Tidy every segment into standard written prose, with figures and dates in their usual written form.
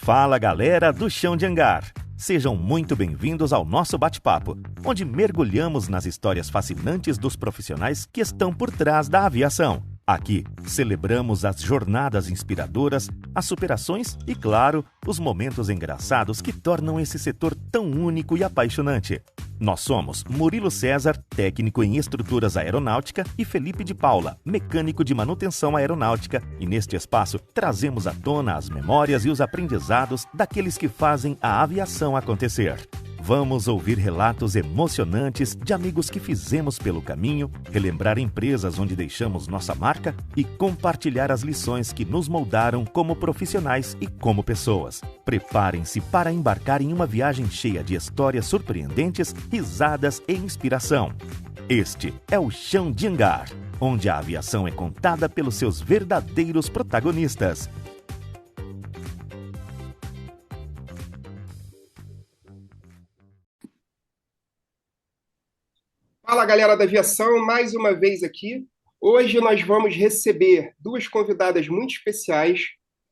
Fala galera do Chão de Hangar! Sejam muito bem-vindos ao nosso bate-papo, onde mergulhamos nas histórias fascinantes dos profissionais que estão por trás da aviação. Aqui, celebramos as jornadas inspiradoras, as superações e, claro, os momentos engraçados que tornam esse setor tão único e apaixonante. Nós somos Murilo César, técnico em estruturas aeronáutica, e Felipe de Paula, mecânico de manutenção aeronáutica, e neste espaço trazemos à tona as memórias e os aprendizados daqueles que fazem a aviação acontecer. Vamos ouvir relatos emocionantes de amigos que fizemos pelo caminho, relembrar empresas onde deixamos nossa marca e compartilhar as lições que nos moldaram como profissionais e como pessoas. Preparem-se para embarcar em uma viagem cheia de histórias surpreendentes, risadas e inspiração. Este é o Chão de Hangar, onde a aviação é contada pelos seus verdadeiros protagonistas. Fala galera da aviação, mais uma vez aqui. Hoje nós vamos receber duas convidadas muito especiais.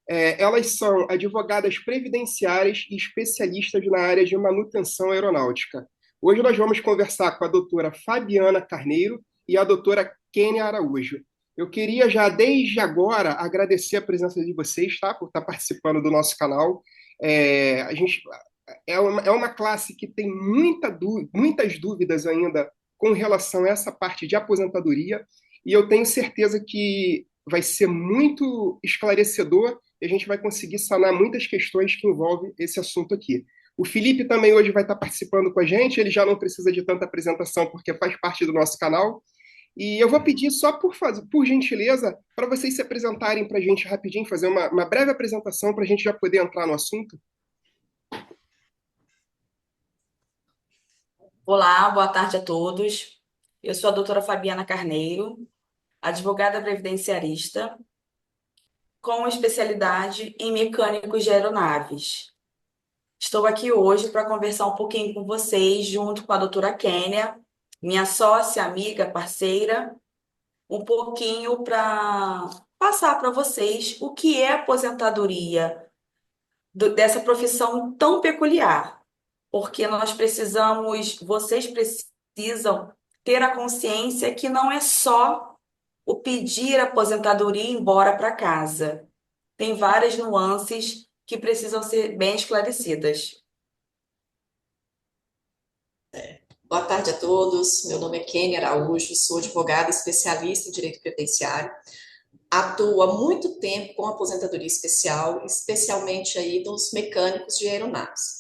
Elas são advogadas previdenciárias e especialistas na área de manutenção aeronáutica. Hoje nós vamos conversar com a doutora Fabiana Carneiro e a doutora Kênia Araújo. Eu queria já desde agora agradecer a presença de vocês, tá? Por estar participando do nosso canal. A gente é uma classe que tem muitas dúvidas ainda com relação a essa parte de aposentadoria, e eu tenho certeza que vai ser muito esclarecedor e a gente vai conseguir sanar muitas questões que envolvem esse assunto aqui. O Felipe também hoje vai estar participando com a gente, ele já não precisa de tanta apresentação porque faz parte do nosso canal, e eu vou pedir só por gentileza para vocês se apresentarem para a gente rapidinho, fazer uma breve apresentação para a gente já poder entrar no assunto. Olá, boa tarde a todos. Eu sou a doutora Fabiana Carneiro, advogada previdenciarista, com especialidade em mecânicos de aeronaves. Estou aqui hoje para conversar um pouquinho com vocês, junto com a doutora Kênia, minha sócia, amiga, parceira, um pouquinho para passar para vocês o que é aposentadoria dessa profissão tão peculiar. Porque vocês precisam ter a consciência que não é só o pedir aposentadoria e ir embora para casa. Tem várias nuances que precisam ser bem esclarecidas. Boa tarde a todos, meu nome é Kênia Araújo, sou advogada especialista em direito previdenciário, atuo há muito tempo com aposentadoria especial, especialmente aí dos mecânicos de aeronaves.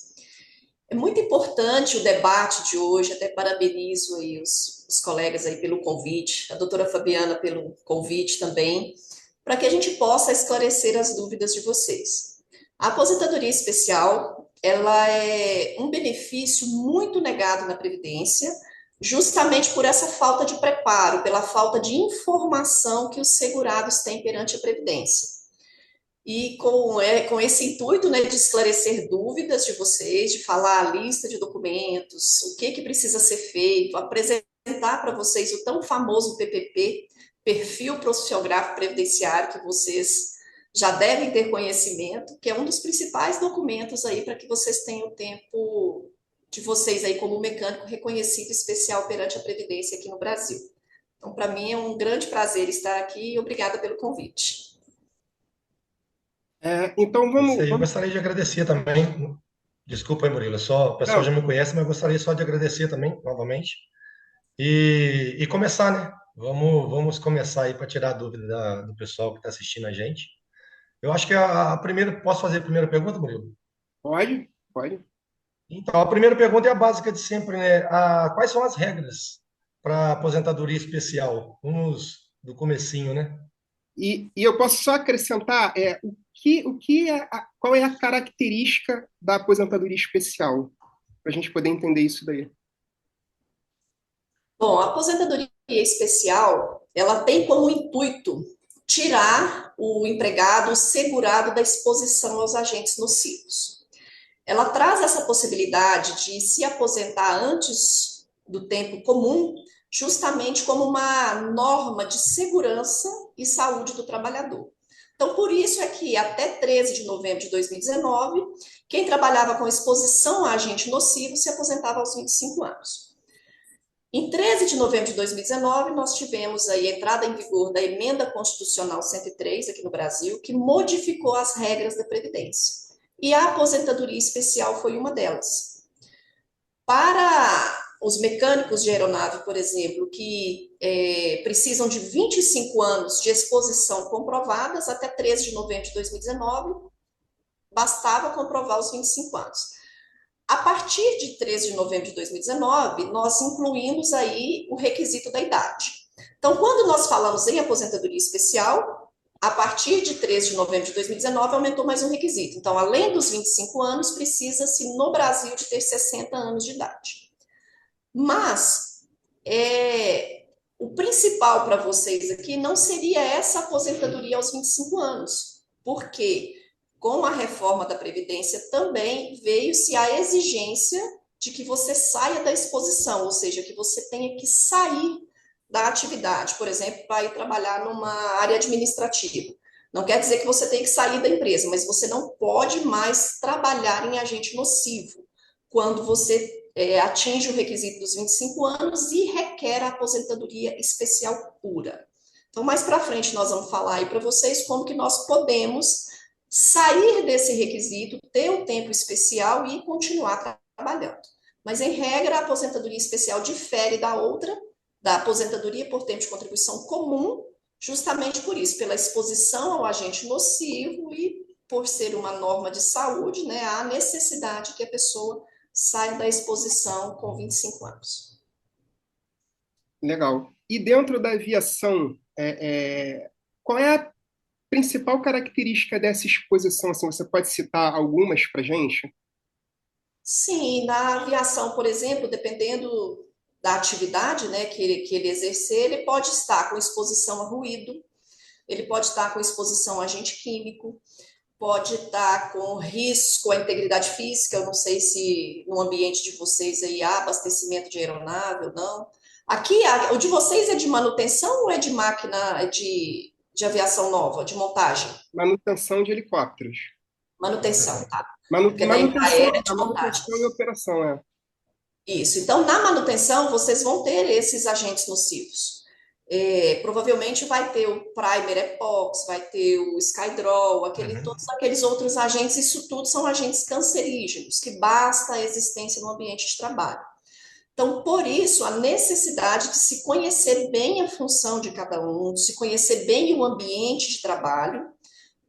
É muito importante o debate de hoje, até parabenizo aí os colegas aí pelo convite, a doutora Fabiana pelo convite também, para que a gente possa esclarecer as dúvidas de vocês. A aposentadoria especial, ela é um benefício muito negado na Previdência, justamente por essa falta de preparo, pela falta de informação que os segurados têm perante a Previdência. E com esse intuito, né, de esclarecer dúvidas de vocês, de falar a lista de documentos, o que precisa ser feito, apresentar para vocês o tão famoso PPP, Perfil Profissiográfico Previdenciário, que vocês já devem ter conhecimento, que é um dos principais documentos aí para que vocês tenham o tempo de vocês aí como mecânico reconhecido especial perante a Previdência aqui no Brasil. Então, para mim é um grande prazer estar aqui e obrigada pelo convite. Então vamos. Eu gostaria de agradecer também. Desculpa aí, Murilo, o pessoal já me conhece, mas eu gostaria só de agradecer também, novamente. E começar, né? Vamos começar aí para tirar a dúvida do pessoal que está assistindo a gente. Eu acho que a primeira. Posso fazer a primeira pergunta, Murilo? Pode. Então, a primeira pergunta é a básica de sempre, né? Quais são as regras para aposentadoria especial? Vamos do comecinho, né? E eu posso só acrescentar qual é a característica da aposentadoria especial, para a gente poder entender isso daí. Bom, a aposentadoria especial, ela tem como intuito tirar o empregado, o segurado da exposição aos agentes nocivos. Ela traz essa possibilidade de se aposentar antes do tempo comum, justamente como uma norma de segurança e saúde do trabalhador. Então, por isso é que até 13 de novembro de 2019, quem trabalhava com exposição a agente nocivo se aposentava aos 25 anos. Em 13 de novembro de 2019, nós tivemos aí a entrada em vigor da Emenda Constitucional 103 aqui no Brasil, que modificou as regras da Previdência. E a aposentadoria especial foi uma delas. Para os mecânicos de aeronave, por exemplo, que precisam de 25 anos de exposição comprovadas, até 13 de novembro de 2019, bastava comprovar os 25 anos. A partir de 13 de novembro de 2019, nós incluímos aí o requisito da idade. Então, quando nós falamos em aposentadoria especial, a partir de 13 de novembro de 2019, aumentou mais um requisito. Então, além dos 25 anos, precisa-se, no Brasil, de ter 60 anos de idade. Mas, o principal para vocês aqui não seria essa aposentadoria aos 25 anos, porque com a reforma da Previdência também veio-se a exigência de que você saia da exposição, ou seja, que você tenha que sair da atividade, por exemplo, para ir trabalhar numa área administrativa. Não quer dizer que você tem que sair da empresa, mas você não pode mais trabalhar em agente nocivo quando você atinge o requisito dos 25 anos e requer a aposentadoria especial pura. Então, mais para frente, nós vamos falar aí para vocês como que nós podemos sair desse requisito, ter o tempo especial e continuar trabalhando. Mas, em regra, a aposentadoria especial difere da outra, da aposentadoria por tempo de contribuição comum, justamente por isso, pela exposição ao agente nocivo e por ser uma norma de saúde, né, há necessidade que a pessoa saia da exposição com 25 anos. Legal. E dentro da aviação, qual é a principal característica dessa exposição? Assim, você pode citar algumas para a gente? Sim, na aviação, por exemplo, dependendo da atividade, né, que ele exercer, ele pode estar com exposição a ruído, ele pode estar com exposição a agente químico, pode estar com risco à integridade física. Eu não sei se no ambiente de vocês aí há abastecimento de aeronave ou não. Aqui, o de vocês é de manutenção ou é de máquina de aviação nova, de montagem? Manutenção de helicópteros. Manutenção, tá. Porque Embraer é de montagem. manutenção e operação, Isso. Então, na manutenção, vocês vão ter esses agentes nocivos. Provavelmente vai ter o primer epox, vai ter o skydrol, todos aqueles outros agentes. Isso tudo são agentes cancerígenos, que basta a existência no ambiente de trabalho. Então, por isso, a necessidade de se conhecer bem a função de cada um, de se conhecer bem o ambiente de trabalho,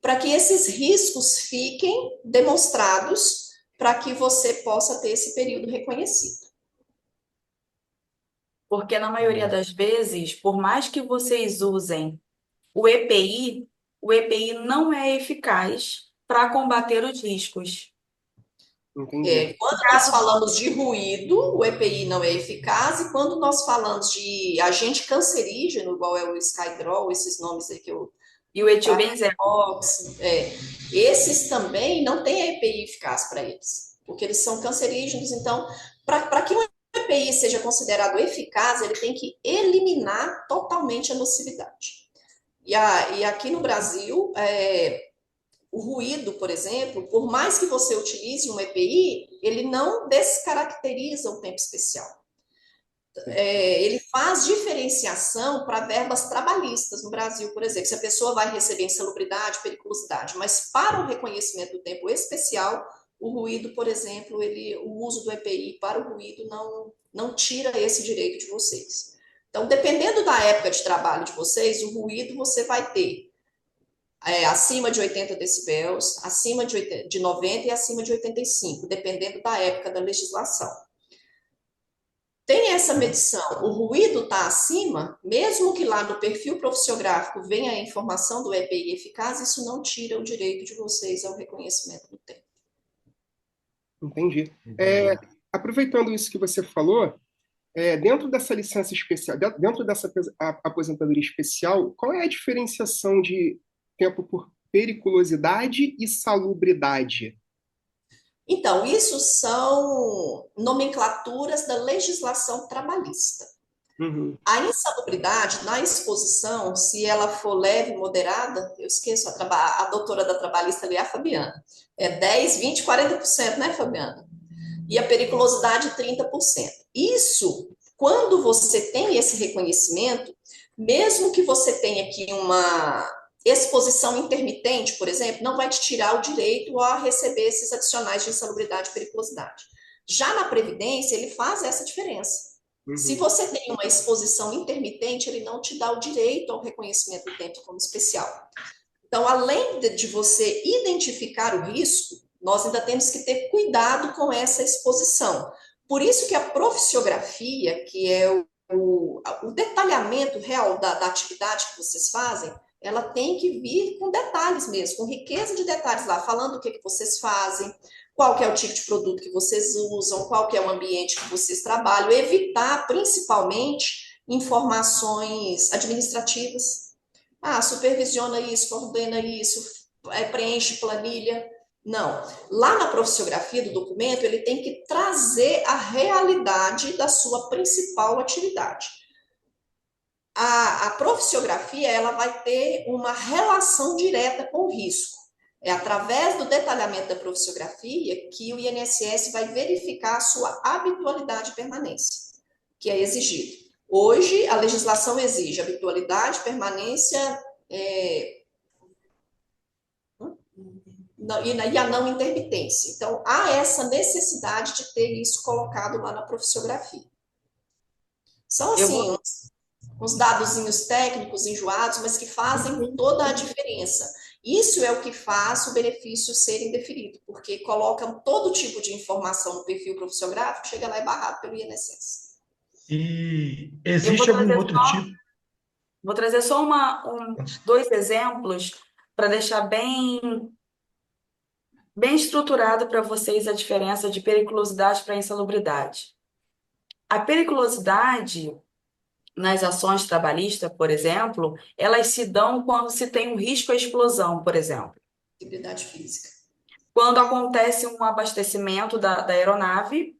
para que esses riscos fiquem demonstrados, para que você possa ter esse período reconhecido. Porque na maioria das vezes, por mais que vocês usem o EPI não é eficaz para combater os riscos. Entendi. Quando nós falamos de ruído, o EPI não é eficaz, e quando nós falamos de agente cancerígeno, igual é o skydrol, esses nomes aí que eu... E o etilbenzeno. Esses também não têm a EPI eficaz para eles, porque eles são cancerígenos. Então, para que um EPI seja considerado eficaz, ele tem que eliminar totalmente a nocividade. E aqui no Brasil, o ruído, por exemplo, por mais que você utilize um EPI, ele não descaracteriza o tempo especial. Ele faz diferenciação para verbas trabalhistas no Brasil, por exemplo, se a pessoa vai receber insalubridade, periculosidade, mas para o reconhecimento do tempo especial, o ruído, por exemplo, o uso do EPI para o ruído não tira esse direito de vocês. Então, dependendo da época de trabalho de vocês, o ruído você vai ter acima de 80 decibéis, acima de 90 e acima de 85, dependendo da época da legislação. Tem essa medição, o ruído está acima, mesmo que lá no perfil profissiográfico venha a informação do EPI eficaz, isso não tira o direito de vocês ao reconhecimento do tempo. Entendi. Aproveitando isso que você falou, dentro dessa licença especial, dentro dessa aposentadoria especial, qual é a diferenciação de tempo por periculosidade e salubridade? Então, isso são nomenclaturas da legislação trabalhista. Uhum. A insalubridade na exposição, se ela for leve, moderada, eu esqueço a doutora da trabalhista ali, a Fabiana, é 10, 20, 40%, né, Fabiana? E a periculosidade 30%. Isso, quando você tem esse reconhecimento, mesmo que você tenha aqui uma exposição intermitente, por exemplo, não vai te tirar o direito a receber esses adicionais de insalubridade e periculosidade. Já na Previdência, ele faz essa diferença. Se você tem uma exposição intermitente, ele não te dá o direito ao reconhecimento do tempo como especial. Então, além de você identificar o risco, nós ainda temos que ter cuidado com essa exposição. Por isso que a profissiografia, que é o detalhamento real da atividade que vocês fazem, ela tem que vir com detalhes mesmo, com riqueza de detalhes lá, falando o que vocês fazem, qual que é o tipo de produto que vocês usam, qual que é o ambiente que vocês trabalham, evitar principalmente informações administrativas. Ah, supervisiona isso, coordena isso, preenche planilha. Não. Lá na profissiografia do documento, ele tem que trazer a realidade da sua principal atividade. A profissiografia, ela vai ter uma relação direta com o risco. É através do detalhamento da profissiografia que o INSS vai verificar a sua habitualidade e permanência, que é exigido. Hoje, a legislação exige habitualidade, permanência e a não intermitência. Então, há essa necessidade de ter isso colocado lá na profissiografia. São, assim, uns dadozinhos técnicos enjoados, mas que fazem toda a diferença. Isso é o que faz o benefício ser indeferido, porque colocam todo tipo de informação no perfil profissiográfico, chega lá e barrado pelo INSS. E existe algum outro tipo? Vou trazer só dois exemplos para deixar bem estruturado para vocês a diferença de periculosidade para insalubridade. A periculosidade nas ações trabalhistas, por exemplo, elas se dão quando se tem um risco à explosão, por exemplo. Integridade física. Quando acontece um abastecimento da aeronave,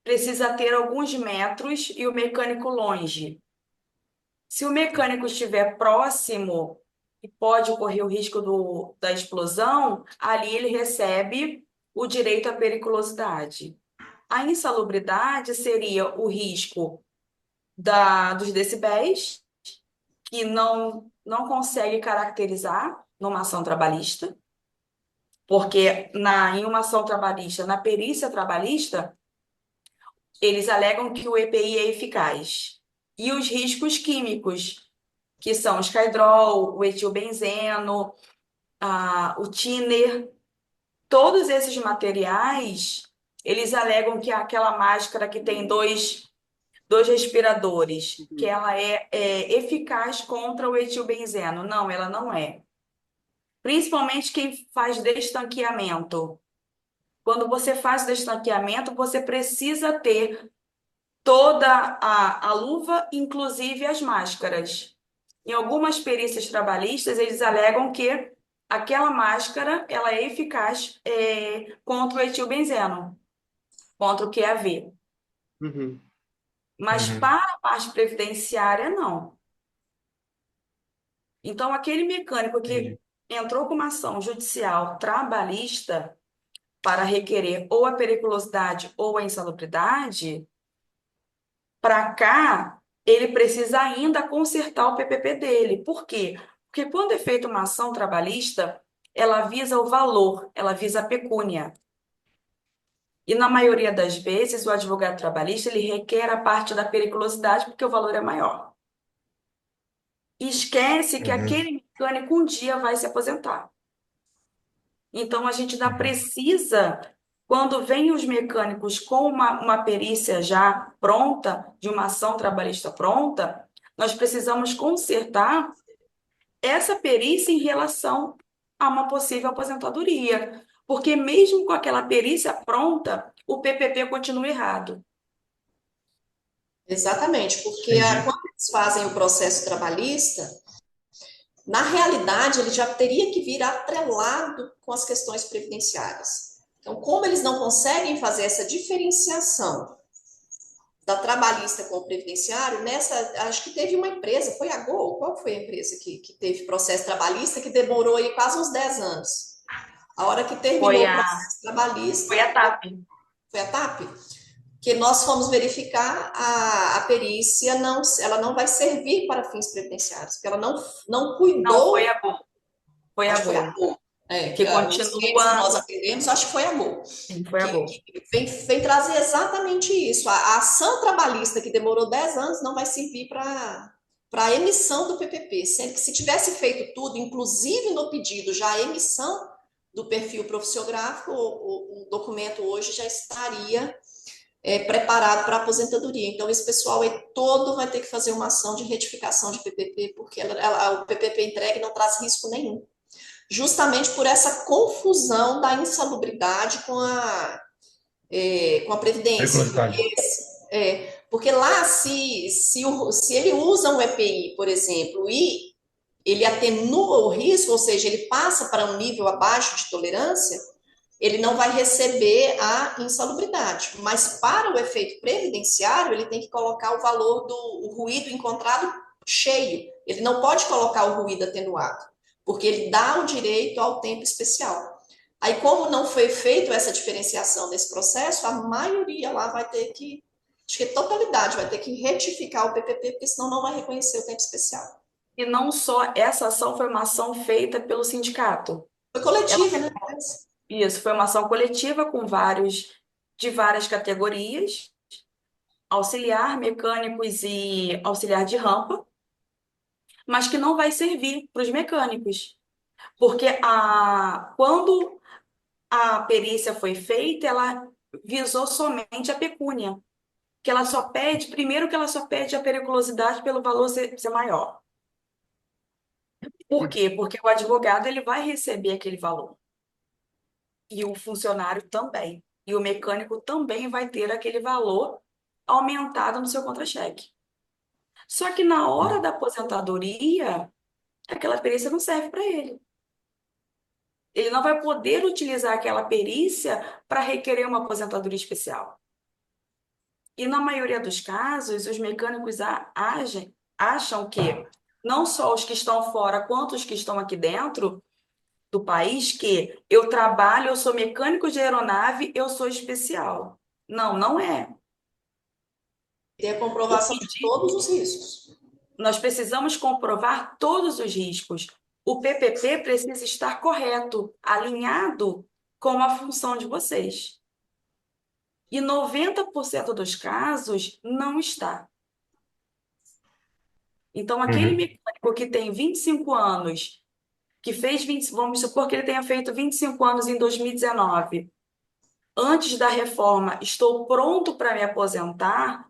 precisa ter alguns metros e o mecânico longe. Se o mecânico estiver próximo e pode ocorrer o risco da explosão, ali ele recebe o direito à periculosidade. A insalubridade seria o risco dos decibéis, que não consegue caracterizar numa ação trabalhista, porque em uma ação trabalhista, na perícia trabalhista, eles alegam que o EPI é eficaz. E os riscos químicos, que são o escaidrol, o etilbenzeno, o thinner, todos esses materiais, eles alegam que aquela máscara que tem dois respiradores, que ela é eficaz contra o etilbenzeno. Não, ela não é. Principalmente quem faz destanqueamento. Quando você faz destanqueamento, você precisa ter toda a luva, inclusive as máscaras. Em algumas perícias trabalhistas, eles alegam que aquela máscara ela é eficaz contra o etilbenzeno, contra o QAV. Uhum. Mas para a parte previdenciária, não. Então, aquele mecânico que entrou com uma ação judicial trabalhista para requerer ou a periculosidade ou a insalubridade, para cá, ele precisa ainda consertar o PPP dele. Por quê? Porque quando é feita uma ação trabalhista, ela visa o valor, ela visa a pecúnia. E na maioria das vezes, o advogado trabalhista ele requer a parte da periculosidade porque o valor é maior. E esquece que aquele mecânico um dia vai se aposentar. Então, a gente ainda precisa, quando vem os mecânicos com uma perícia já pronta, de uma ação trabalhista pronta, nós precisamos consertar essa perícia em relação a uma possível aposentadoria. Porque mesmo com aquela perícia pronta, o PPP continua errado. Exatamente, porque quando eles fazem o processo trabalhista, na realidade, ele já teria que vir atrelado com as questões previdenciárias. Então, como eles não conseguem fazer essa diferenciação da trabalhista com o previdenciário, acho que teve uma empresa, foi a Gol? Qual foi a empresa que teve processo trabalhista que demorou aí quase uns 10 anos? A hora que terminou Foi o a, processo trabalhista, foi a TAP. foi a TAP? Que nós fomos verificar a perícia, ela não vai servir para fins previdenciários, porque ela não Não, foi cuidou, a Gol. Foi a acho que foi a Gol. Gol. Que Os cases que continua. nós atendemos, acho que foi a Gol. Sim, foi a Gol. Que vem trazer exatamente isso. A ação trabalhista que demorou 10 anos não vai servir para a emissão do PPP, sendo que se tivesse feito tudo, inclusive no pedido já a emissão do perfil profissiográfico, o documento hoje já estaria preparado para a aposentadoria. Então, esse pessoal aí todo vai ter que fazer uma ação de retificação de PPP, porque o PPP entregue não traz risco nenhum. Justamente por essa confusão da insalubridade com a Previdência. Porque lá, se ele usa um EPI, por exemplo, e ele atenua o risco, ou seja, ele passa para um nível abaixo de tolerância, ele não vai receber a insalubridade. Mas para o efeito previdenciário, ele tem que colocar o valor do ruído encontrado cheio. Ele não pode colocar o ruído atenuado, porque ele dá o direito ao tempo especial. Aí, como não foi feita essa diferenciação desse processo, a maioria lá vai ter que, acho que a totalidade, vai ter que retificar o PPP, porque senão não vai reconhecer o tempo especial. E não só essa ação foi uma ação feita pelo sindicato. Foi coletiva, né? Isso, foi uma ação coletiva com de várias categorias, auxiliar, mecânicos e auxiliar de rampa, mas que não vai servir para os mecânicos. Porque quando a perícia foi feita, ela visou somente a pecúnia, que ela só pede, primeiro que ela só pede a periculosidade pelo valor ser maior. Por quê? Porque o advogado ele vai receber aquele valor. E o funcionário também. E o mecânico também vai ter aquele valor aumentado no seu contra-cheque. Só que na hora da aposentadoria, aquela perícia não serve para ele. Ele não vai poder utilizar aquela perícia para requerer uma aposentadoria especial. E na maioria dos casos, os mecânicos acham que não só os que estão fora, quanto os que estão aqui dentro do país, que eu trabalho, eu sou mecânico de aeronave, eu sou especial. Não, não é. Tem a comprovação de todos os riscos. Nós precisamos comprovar todos os riscos. O PPP precisa estar correto, alinhado com a função de vocês. E 90% dos casos não está. Então, aquele mecânico que tem 25 anos, que fez 20, vamos supor que ele tenha feito 25 anos em 2019, antes da reforma, estou pronto para me aposentar,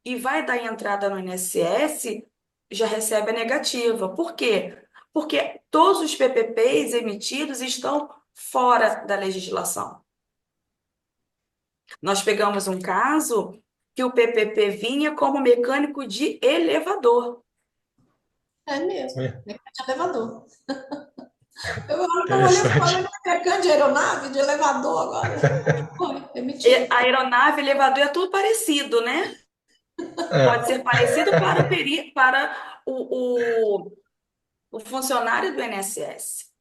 e vai dar entrada no INSS, já recebe a negativa. Por quê? Porque todos os PPPs emitidos estão fora da legislação. Nós pegamos um caso que o PPP vinha como mecânico de elevador. É mesmo, mecânico de elevador. Eu estava olhando para mecânico de aeronave, de elevador agora. Foi emitido. A aeronave, elevador é tudo parecido, né? Pode ser parecido para o funcionário do INSS.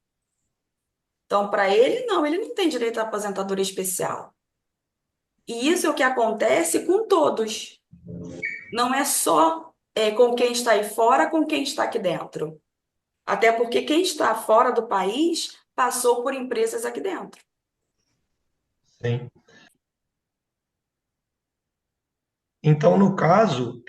Então, para ele, não, ele não tem direito à aposentadoria especial. E isso é o que acontece com todos. Não é só com quem está aí fora, com quem está aqui dentro. Até porque quem está fora do país passou por empresas aqui dentro. Sim. Então, no caso,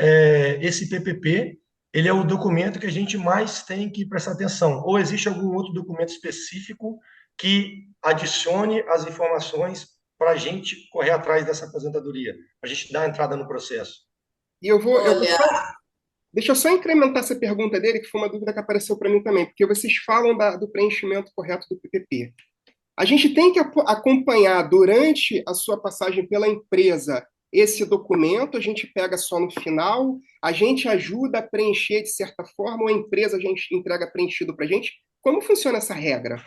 esse PPP, ele é o documento que a gente mais tem que prestar atenção. Ou existe algum outro documento específico que adicione as informações para a gente correr atrás dessa aposentadoria, para a gente dar entrada no processo? E deixa eu só incrementar essa pergunta dele, que foi uma dúvida que apareceu para mim também, porque vocês falam do preenchimento correto do PPP. A gente tem que acompanhar durante a sua passagem pela empresa esse documento, a gente pega só no final, a gente ajuda a preencher de certa forma, ou a empresa a gente entrega preenchido para a gente? Como funciona essa regra?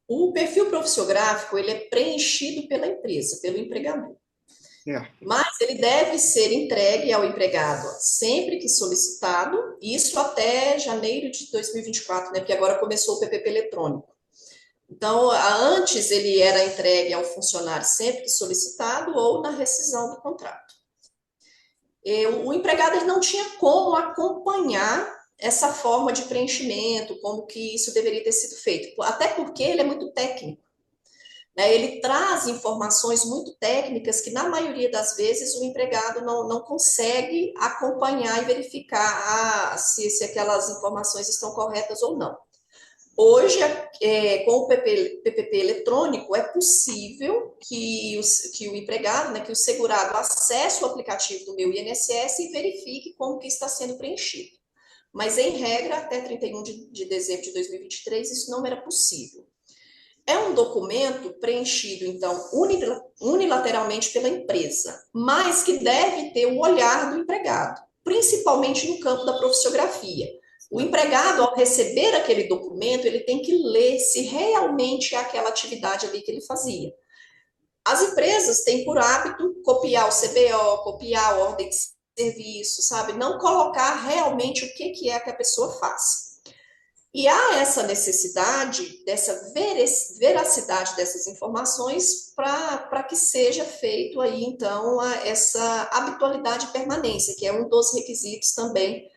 O perfil profissiográfico, ele é preenchido pela empresa, pelo empregador. Certo. Mas ele deve ser entregue ao empregado sempre que solicitado, isso até janeiro de 2024, né? Porque agora começou o PPP eletrônico. Então, antes ele era entregue ao funcionário sempre que solicitado ou na rescisão do contrato. O empregado ele não tinha como acompanhar essa forma de preenchimento, como que isso deveria ter sido feito, até porque ele é muito técnico. Né? Ele traz informações muito técnicas que, na maioria das vezes, o empregado não consegue acompanhar e verificar se aquelas informações estão corretas ou não. Hoje, com o PPP eletrônico, é possível que o empregado, né, que o segurado acesse o aplicativo do Meu INSS e verifique como que está sendo preenchido. Mas, em regra, até 31 de dezembro de 2023, isso não era possível. É um documento preenchido, então, unilateralmente pela empresa, mas que deve ter o olhar do empregado, principalmente no campo da profissiografia. O empregado, ao receber aquele documento, ele tem que ler se realmente é aquela atividade ali que ele fazia. As empresas têm por hábito copiar o CBO, copiar a ordem de serviço, sabe? Não colocar realmente o que é que a pessoa faz. E há essa necessidade, dessa veracidade dessas informações para que seja feito aí, então, essa habitualidade e permanência, que é um dos requisitos também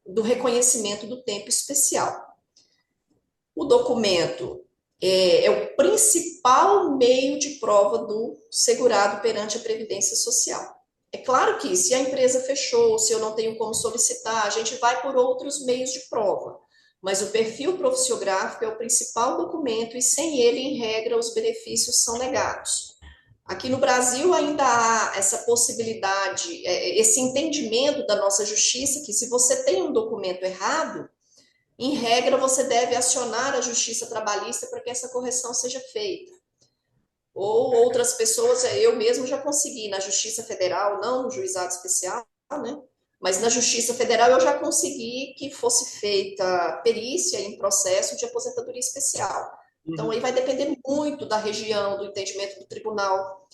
do reconhecimento do tempo especial. O documento é o principal meio de prova do segurado perante a Previdência Social. É claro que se a empresa fechou, se eu não tenho como solicitar, a gente vai por outros meios de prova. Mas o perfil profissiográfico é o principal documento e sem ele, em regra, os benefícios são negados. Aqui no Brasil ainda há essa possibilidade, esse entendimento da nossa justiça, que se você tem um documento errado, em regra você deve acionar a justiça trabalhista para que essa correção seja feita. Ou outras pessoas, eu mesmo já consegui na Justiça Federal, não no juizado especial, né? Mas na Justiça Federal eu já consegui que fosse feita perícia em processo de aposentadoria especial. Então aí vai depender muito da região, do entendimento do tribunal.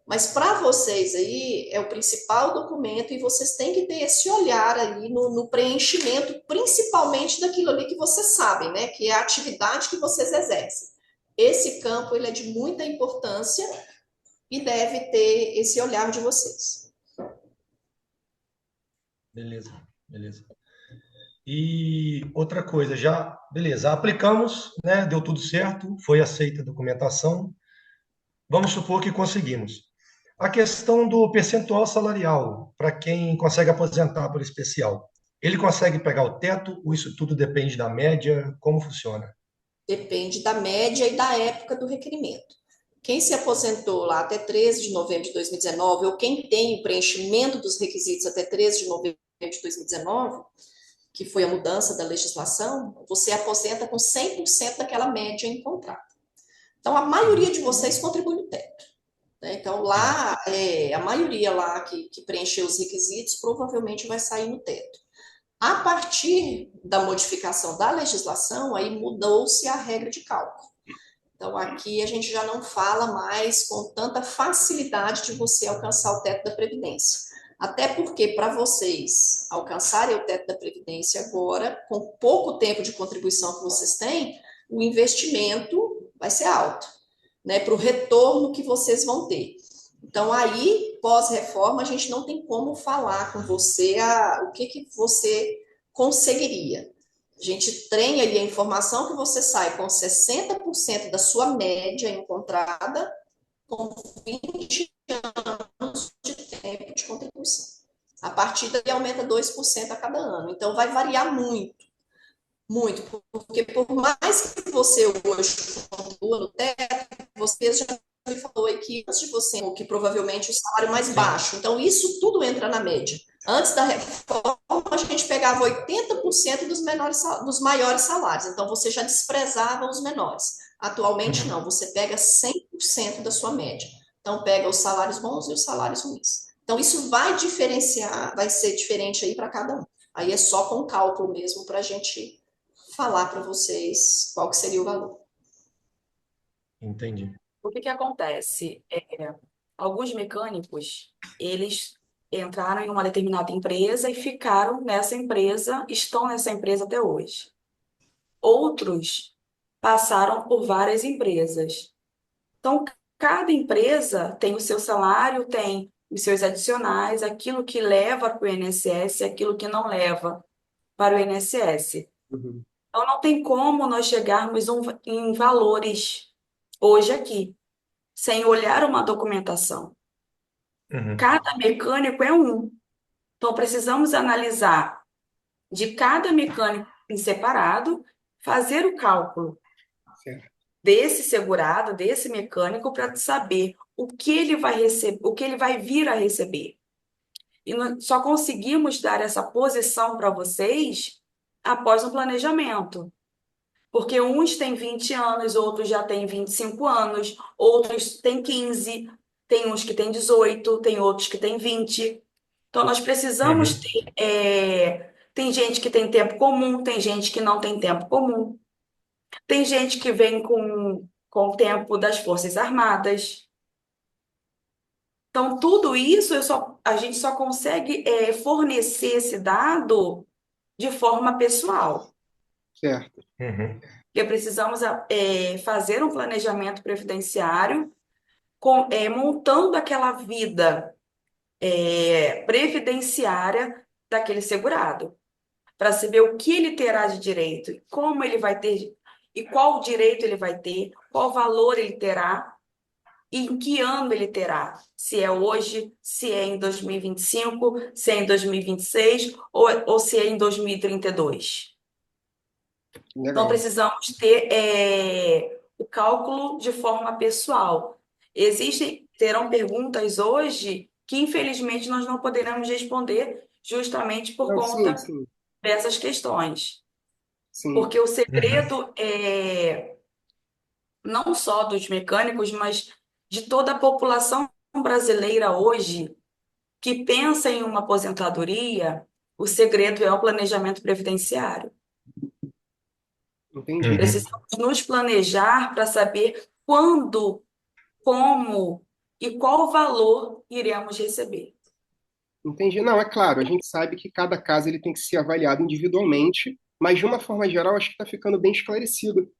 Mas para vocês aí é o principal documento e vocês têm que ter esse olhar aí no preenchimento, principalmente daquilo ali que vocês sabem, né? Que é a atividade que vocês exercem. Esse campo ele é de muita importância e deve ter esse olhar de vocês. Beleza, beleza. E outra coisa, beleza, aplicamos, né? Deu tudo certo, foi aceita a documentação. Vamos supor que conseguimos. A questão do percentual salarial, para quem consegue aposentar por especial, ele consegue pegar o teto ou isso tudo depende da média? Como funciona? Depende da média e da época do requerimento. Quem se aposentou lá até 13 de novembro de 2019, ou quem tem o preenchimento dos requisitos até 13 de novembro de 2019, que foi a mudança da legislação, você aposenta com 100% daquela média encontrada. Então, a maioria de vocês contribui no teto. Né? Então, lá, a maioria lá que preencheu os requisitos provavelmente vai sair no teto. A partir da modificação da legislação, aí mudou-se a regra de cálculo. Então, aqui a gente já não fala mais com tanta facilidade de você alcançar o teto da Previdência. Até porque, para vocês alcançarem o teto da Previdência agora, com pouco tempo de contribuição que vocês têm, o investimento vai ser alto, né, para o retorno que vocês vão ter. Então, aí, pós-reforma, a gente não tem como falar com você o que você conseguiria. A gente tem ali a informação que você sai com 60% da sua média encontrada com 20 anos de tempo de contribuição. A partir daí aumenta 2% a cada ano. Então, vai variar muito, muito, porque por mais que você hoje contribua no teto, você já me falou aqui antes de você, que provavelmente o salário mais baixo. Então, isso tudo entra na média. Antes da reforma, a gente pegava 80% dos maiores salários. Então, você já desprezava os menores. Atualmente, não. Você pega 100% da sua média. Então, pega os salários bons e os salários ruins. Então, isso vai diferenciar, vai ser diferente aí para cada um. Aí é só com cálculo mesmo para a gente falar para vocês qual que seria o valor. Entendi. O que acontece? Alguns mecânicos, eles entraram em uma determinada empresa e ficaram nessa empresa, estão nessa empresa até hoje. Outros passaram por várias empresas. Então, cada empresa tem o seu salário, tem os seus adicionais, aquilo que leva para o INSS e aquilo que não leva para o INSS. Uhum. Então, não tem como nós chegarmos em valores hoje aqui, sem olhar uma documentação. Uhum. Cada mecânico é um. Então, precisamos analisar de cada mecânico em separado, fazer o cálculo Certo. desse segurado, desse mecânico, para saber o que ele vai receber, o que ele vai vir a receber. E só conseguimos dar essa posição para vocês após um planejamento. Porque uns têm 20 anos, outros já têm 25 anos, outros têm 15, tem uns que têm 18, tem outros que têm 20. Então, nós precisamos Uhum. ter. Tem gente que tem tempo comum, tem gente que não tem tempo comum. Tem gente que vem com o tempo das Forças Armadas. Então, tudo isso a gente só consegue fornecer esse dado de forma pessoal. Certo. Uhum. Porque precisamos fazer um planejamento previdenciário montando aquela vida previdenciária daquele segurado, para saber o que ele terá de direito, como ele vai ter, e qual direito ele vai ter, qual valor ele terá, e em que ano ele terá. Se é hoje, se é em 2025, se é em 2026 ou se é em 2032. Então, Legal. precisamos ter o cálculo de forma pessoal. Terão perguntas hoje que, infelizmente, nós não poderemos responder justamente por Não, sim, conta sim, dessas questões. sim. Porque o Uhum. segredo é não só dos mecânicos, mas de toda a população brasileira hoje que pensa em uma aposentadoria, o segredo é o planejamento previdenciário. Entendi. Uhum. Precisamos nos planejar para saber quando, como e qual valor iremos receber. Entendi. Não, é claro, a gente sabe que cada caso ele tem que ser avaliado individualmente, mas de uma forma geral, acho que está ficando bem esclarecido.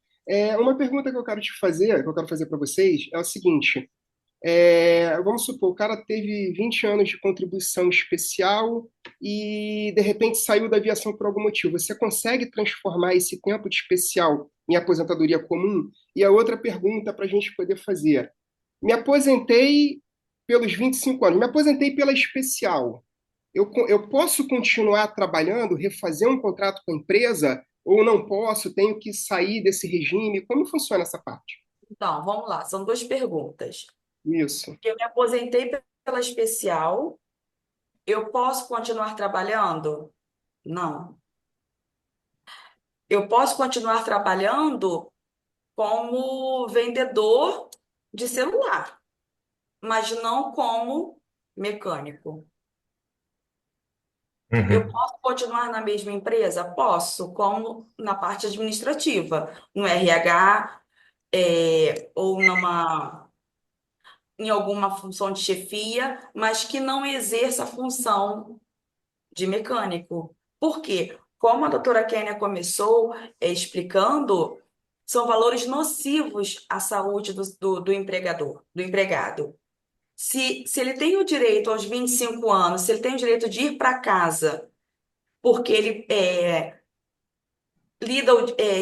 Uma pergunta que eu quero te fazer, que eu quero fazer para vocês, é o seguinte: vamos supor, o cara teve 20 anos de contribuição especial e de repente saiu da aviação por algum motivo. Você consegue transformar esse tempo de especial em aposentadoria comum? E a outra pergunta para a gente poder fazer: me aposentei pelos 25 anos, me aposentei pela especial. Eu posso continuar trabalhando, refazer um contrato com a empresa, ou não posso, tenho que sair desse regime? Como funciona essa parte? Então, vamos lá, são duas perguntas. Isso. Eu me aposentei pela especial, eu posso continuar trabalhando? Não. Eu posso continuar trabalhando como vendedor de celular, mas não como mecânico. Eu Uhum. posso continuar na mesma empresa? Posso, como na parte administrativa, no RH, ou em alguma função de chefia, mas que não exerça a função de mecânico. Por quê? Como a doutora Kênia começou explicando, são valores nocivos à saúde do empregador, do empregado. Se ele tem o direito aos 25 anos, se ele tem o direito de ir para casa, porque ele lida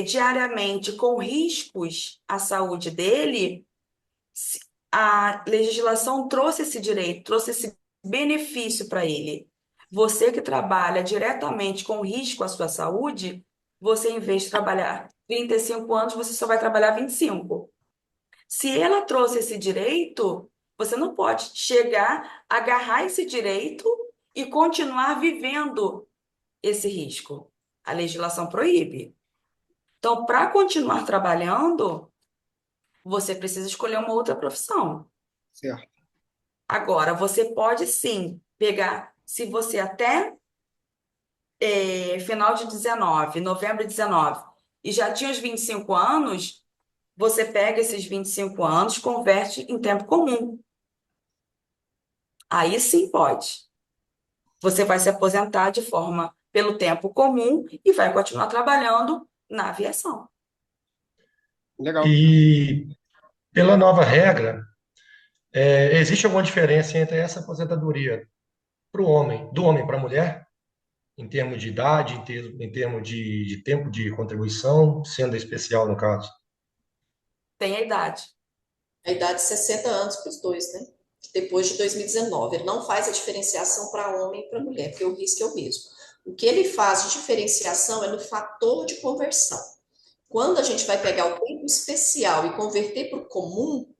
diariamente com riscos à saúde dele, a legislação trouxe esse direito, trouxe esse benefício para ele. Você que trabalha diretamente com risco à sua saúde, você, em vez de trabalhar 35 anos, você só vai trabalhar 25. Se ela trouxe esse direito, você não pode chegar, agarrar esse direito e continuar vivendo esse risco. A legislação proíbe. Então, para continuar trabalhando, você precisa escolher uma outra profissão. Certo. Agora, você pode sim pegar, se você até final de 19, novembro de 19, e já tinha os 25 anos, você pega esses 25 anos, converte em tempo comum. Aí sim pode. Você vai se aposentar pelo tempo comum e vai continuar trabalhando na aviação. Legal. E pela nova regra, existe alguma diferença entre essa aposentadoria para o homem, do homem para a mulher, em termos de idade, em termos de tempo de contribuição, sendo especial no caso? Tem a idade. A idade de 60 anos para os dois, né? Depois de 2019. Ele não faz a diferenciação para homem e para mulher, porque o risco é o mesmo. O que ele faz de diferenciação é no fator de conversão. Quando a gente vai pegar o tempo especial e converter para o comum,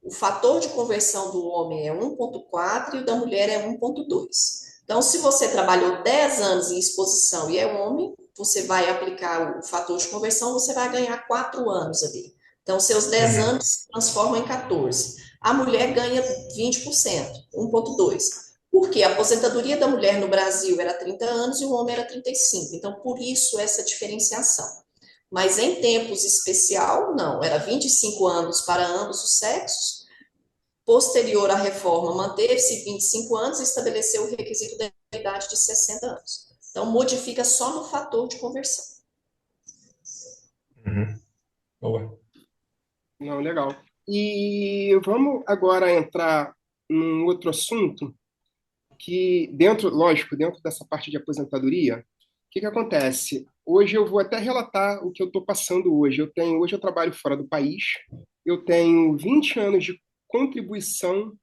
o fator de conversão do homem é 1,4 e o da mulher é 1,2. Então, se você trabalhou 10 anos em exposição e é homem, você vai aplicar o fator de conversão, você vai ganhar 4 anos ali. Então, seus 10 Uhum. anos se transformam em 14. A mulher ganha 20%, 1,2. Porque a aposentadoria da mulher no Brasil era 30 anos e o homem era 35. Então, por isso essa diferenciação. Mas em tempos especial, não, era 25 anos para ambos os sexos. Posterior à reforma, manteve-se 25 anos e estabeleceu o requisito da idade de 60 anos. Então, modifica só no fator de conversão. Uhum. Boa. Não, legal. E vamos agora entrar num outro assunto que lógico, dentro dessa parte de aposentadoria, o que que acontece? Hoje eu vou até relatar o que eu estou passando hoje. Hoje eu trabalho fora do país, eu tenho 20 anos de contribuição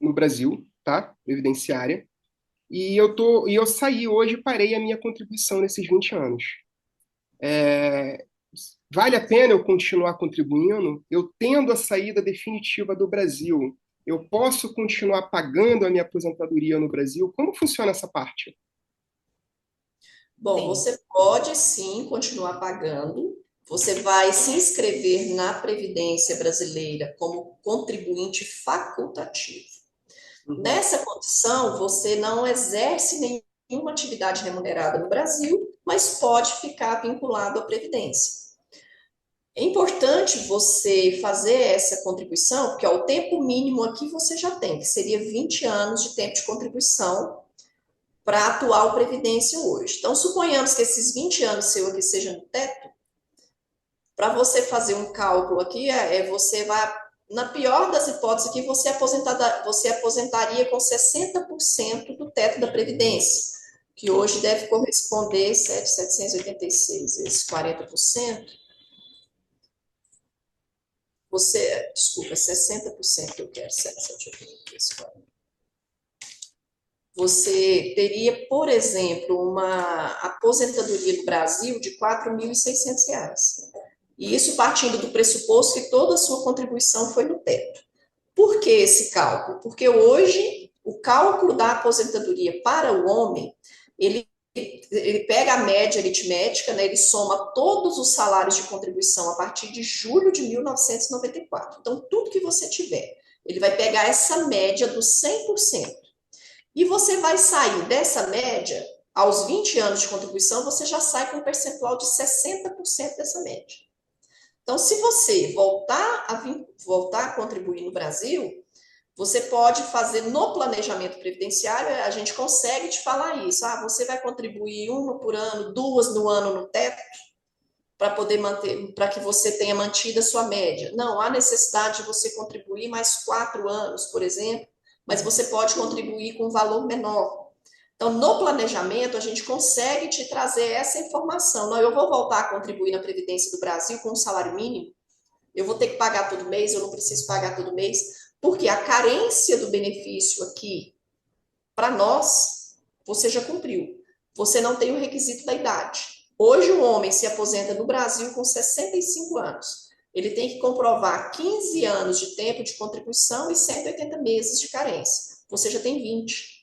no Brasil, tá? Previdenciária, e eu saí hoje e parei a minha contribuição nesses 20 anos. Vale a pena eu continuar contribuindo? Eu tendo a saída definitiva do Brasil, eu posso continuar pagando a minha aposentadoria no Brasil? Como funciona essa parte? Bom, Sim. você pode sim continuar pagando. Você vai se inscrever na Previdência Brasileira como contribuinte facultativo. Nessa condição, você não exerce nenhuma atividade remunerada no Brasil, mas pode ficar vinculado à Previdência. É importante você fazer essa contribuição, porque ó, o tempo mínimo aqui você já tem, que seria 20 anos de tempo de contribuição para a atual Previdência hoje. Então, suponhamos que esses 20 anos seu aqui sejam no teto, para você fazer um cálculo aqui, você vai, na pior das hipóteses aqui, você aposentaria com 60% do teto da Previdência, que hoje deve corresponder a 7.786 vezes 40%. Desculpa, 60% que eu quero, 7.786 40. Você teria, por exemplo, uma aposentadoria no Brasil de R$ 4.600. E isso partindo do pressuposto que toda a sua contribuição foi no teto. Por que esse cálculo? Porque hoje o cálculo da aposentadoria para o homem, ele pega a média aritmética, né, ele soma todos os salários de contribuição a partir de julho de 1994. Então, tudo que você tiver, ele vai pegar essa média dos 100%. E você vai sair dessa média, aos 20 anos de contribuição, você já sai com um percentual de 60% dessa média. Então, se você voltar a contribuir no Brasil, você pode fazer no planejamento previdenciário, a gente consegue te falar isso. Você vai contribuir uma por ano, 2 no ano no teto, para poder manter, para que você tenha mantido a sua média. Não, há necessidade de você contribuir mais 4 anos, por exemplo, mas você pode contribuir com um valor menor. Então, no planejamento, a gente consegue te trazer essa informação. Não, eu vou voltar a contribuir na Previdência do Brasil com um salário mínimo, eu vou ter que pagar todo mês, eu não preciso pagar todo mês, porque a carência do benefício aqui, para nós, você já cumpriu. Você não tem o requisito da idade. Hoje, o homem se aposenta no Brasil com 65 anos. Ele tem que comprovar 15 anos de tempo de contribuição e 180 meses de carência. Você já tem 20.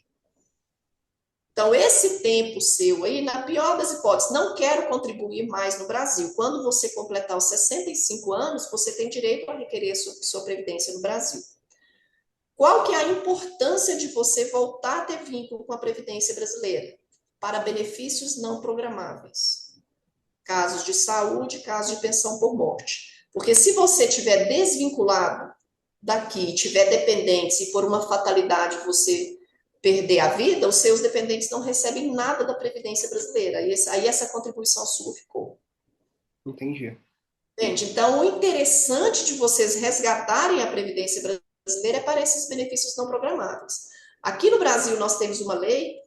Então, esse tempo seu aí, na pior das hipóteses, não quero contribuir mais no Brasil. Quando você completar os 65 anos, você tem direito a requerer sua previdência no Brasil. Qual que é a importância de você voltar a ter vínculo com a Previdência brasileira? Para benefícios não programáveis. Casos de saúde, casos de pensão por morte. Porque se você tiver desvinculado daqui tiver dependentes e por uma fatalidade você perder a vida, os seus dependentes não recebem nada da Previdência brasileira. Aí essa contribuição sua ficou. Entendi. Entende? Então, o interessante de vocês resgatarem a Previdência brasileira é para esses benefícios não programáveis. Aqui no Brasil, nós temos uma lei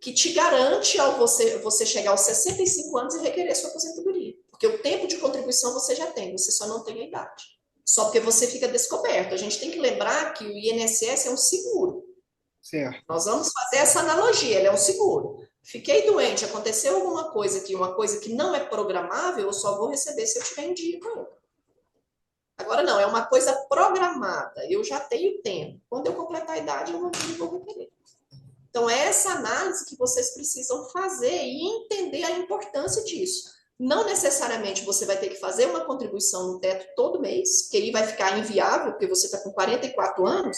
que te garante ao você chegar aos 65 anos e requerer sua aposentadoria. Porque o tempo de contribuição você já tem, você só não tem a idade. Só porque você fica descoberto. A gente tem que lembrar que o INSS é um seguro. Certo. Nós vamos fazer essa analogia, ele é um seguro. Fiquei doente, aconteceu alguma coisa aqui, uma coisa que não é programável, eu só vou receber se eu tiver em dia com ele. Agora não, é uma coisa programada, eu já tenho tempo. Quando eu completar a idade, eu vou requerer. Então, é essa análise que vocês precisam fazer e entender a importância disso. Não necessariamente você vai ter que fazer uma contribuição no teto todo mês, que aí vai ficar inviável, porque você está com 44 anos.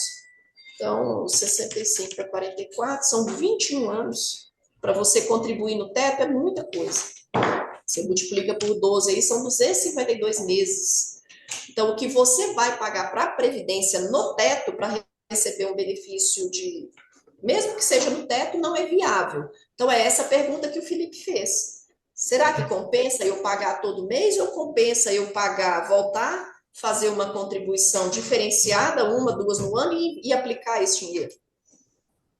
Então, 65 para 44 são 21 anos. Para você contribuir no teto é muita coisa. Você multiplica por 12 aí, são 252 meses. Então, o que você vai pagar para a Previdência no teto, para receber um benefício de... Mesmo que seja no teto, não é viável. Então, é essa pergunta que o Felipe fez. Será que compensa eu pagar todo mês ou compensa eu pagar, voltar, fazer uma contribuição diferenciada, 1, 2 no ano e aplicar esse dinheiro?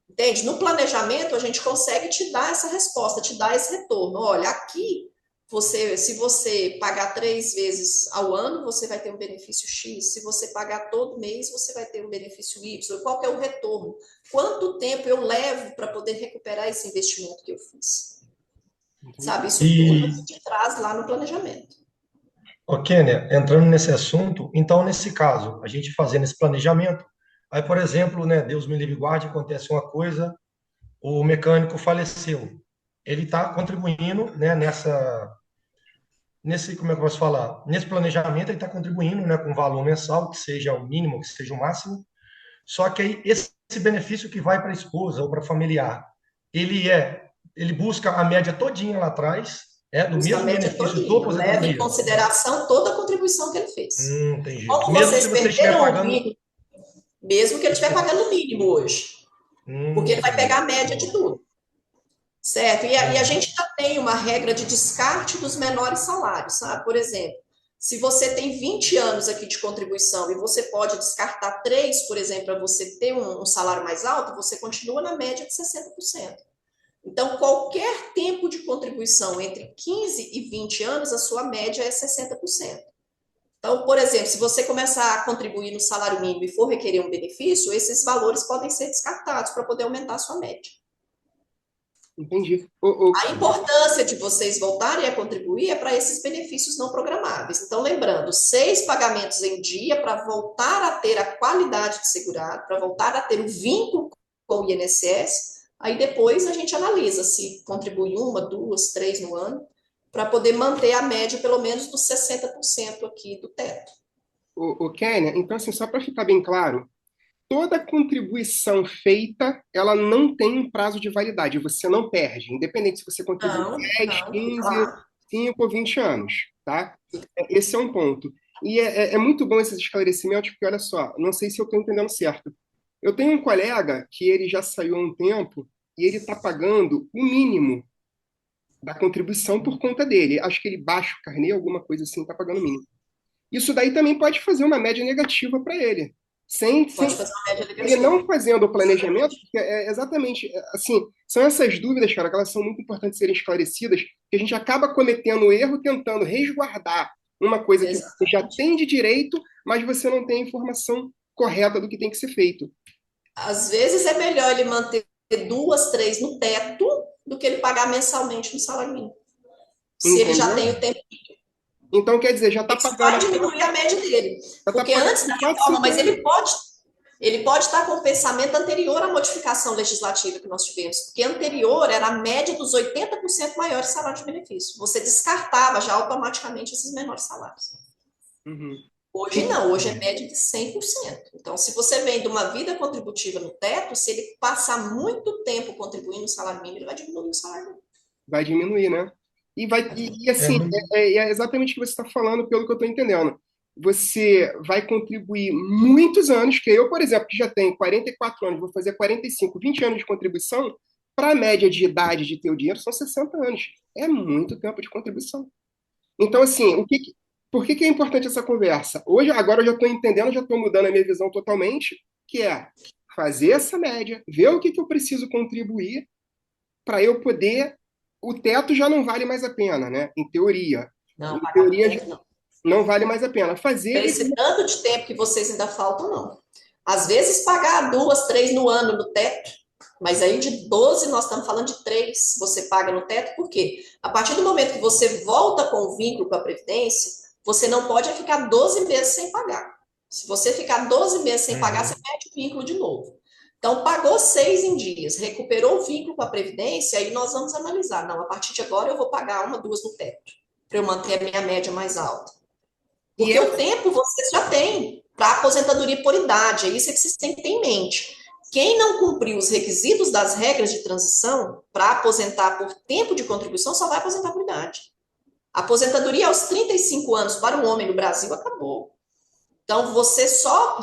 Entende? No planejamento, a gente consegue te dar essa resposta, te dar esse retorno. Olha, aqui, se você pagar 3 vezes ao ano, você vai ter um benefício X. Se você pagar todo mês, você vai ter um benefício Y. Qual que é o retorno? Quanto tempo eu levo para poder recuperar esse investimento que eu fiz? Sabe, isso tudo a gente traz lá no planejamento. Ô, Kênia, entrando nesse assunto, então, nesse caso, a gente fazendo esse planejamento, aí, por exemplo, né, Deus me livre e guarde, acontece uma coisa, o mecânico faleceu. Ele está contribuindo, né, como é que eu posso falar? Nesse planejamento, ele está contribuindo, né, com um valor mensal, que seja o mínimo, que seja o máximo. Só que aí, esse benefício que vai para a esposa ou para familiar, ele busca a média todinha lá atrás, do mesmo benefício do aposentadoria. Leva em consideração toda a contribuição que ele fez. Entendi. Como Mesmo vocês se você estiver perderam pagando... o mínimo, mesmo que ele estiver pagando o mínimo hoje. Porque ele vai pegar a média de tudo. Certo? E a gente já tem uma regra de descarte dos menores salários, sabe? Por exemplo, se você tem 20 anos aqui de contribuição e você pode descartar 3, por exemplo, para você ter um salário mais alto, você continua na média de 60%. Então, qualquer tempo de contribuição entre 15 e 20 anos, a sua média é 60%. Então, por exemplo, se você começar a contribuir no salário mínimo e for requerer um benefício, esses valores podem ser descartados para poder aumentar a sua média. Entendi. A importância de vocês voltarem a contribuir é para esses benefícios não programáveis. Então, lembrando, 6 pagamentos em dia para voltar a ter a qualidade de segurado, para voltar a ter o vínculo com o INSS. Aí depois a gente analisa se contribui 1, 2, 3 no ano, para poder manter a média pelo menos dos 60% aqui do teto. Kênia, então assim, só para ficar bem claro, toda contribuição feita, ela não tem um prazo de validade, você não perde, independente se você contribui 10, 15, claro. 5 ou 20 anos, tá? Esse é um ponto. E é muito bom esses esclarecimentos, porque olha só, não sei se eu estou entendendo certo. Eu tenho um colega que ele já saiu há um tempo e ele está pagando o mínimo da contribuição por conta dele. Acho que ele baixa o carnê, alguma coisa assim, está pagando o mínimo. Isso daí também pode fazer uma média negativa para ele. Pode fazer uma média negativa. Ele não fazendo o planejamento, porque exatamente assim, são essas dúvidas, cara, que elas são muito importantes serem esclarecidas, que a gente acaba cometendo o erro tentando resguardar uma coisa que você já tem de direito, mas você não tem a informação correta do que tem que ser feito. Às vezes é melhor ele manter 2, 3 no teto do que ele pagar mensalmente no salário mínimo. Se ele já tem o tempo. Então, quer dizer, já está pagando... vai diminuir a média dele. Porque antes da reforma, mas ele pode estar com o pensamento anterior à modificação legislativa que nós tivemos. Porque anterior era a média dos 80% maiores salários de benefício. Você descartava já automaticamente esses menores salários. Uhum. Hoje não, hoje é média de 100%. Então, se você vem de uma vida contributiva no teto, se ele passar muito tempo contribuindo no salário mínimo, ele vai diminuir o salário mínimo. Vai diminuir, né? E assim, é exatamente o que você está falando, pelo que eu estou entendendo. você vai contribuir muitos anos, que eu, por exemplo, que já tenho 44 anos, vou fazer 45, 20 anos de contribuição, para a média de idade de ter o dinheiro são 60 anos. É muito tempo de contribuição. Então, assim, por que é importante essa conversa? Hoje, agora eu já estou entendendo, já estou mudando a minha visão totalmente, que é fazer essa média, ver o que eu preciso contribuir para eu poder. O teto já não vale mais a pena, né? Em teoria. Não, Em pagar no teoria teto, não. não vale mais a pena. Fazer. Esse tanto de tempo que vocês ainda faltam, não. Às vezes pagar 2, 3 no ano no teto, mas aí de 12 nós estamos falando de 3, você paga no teto, por quê? A partir do momento que você volta com o vínculo com a Previdência, você não pode ficar 12 meses sem pagar. Se você ficar 12 meses sem pagar, você perde o vínculo de novo. Então, pagou 6 em dias, recuperou o vínculo com a Previdência, aí nós vamos analisar. Não, a partir de agora eu vou pagar 1, 2 no teto, para eu manter a minha média mais alta. Porque o tempo você já tem para aposentadoria por idade, é isso que vocês têm que ter em mente. Quem não cumpriu os requisitos das regras de transição para aposentar por tempo de contribuição só vai aposentar por idade. A aposentadoria aos 35 anos para um homem no Brasil acabou. Então, você só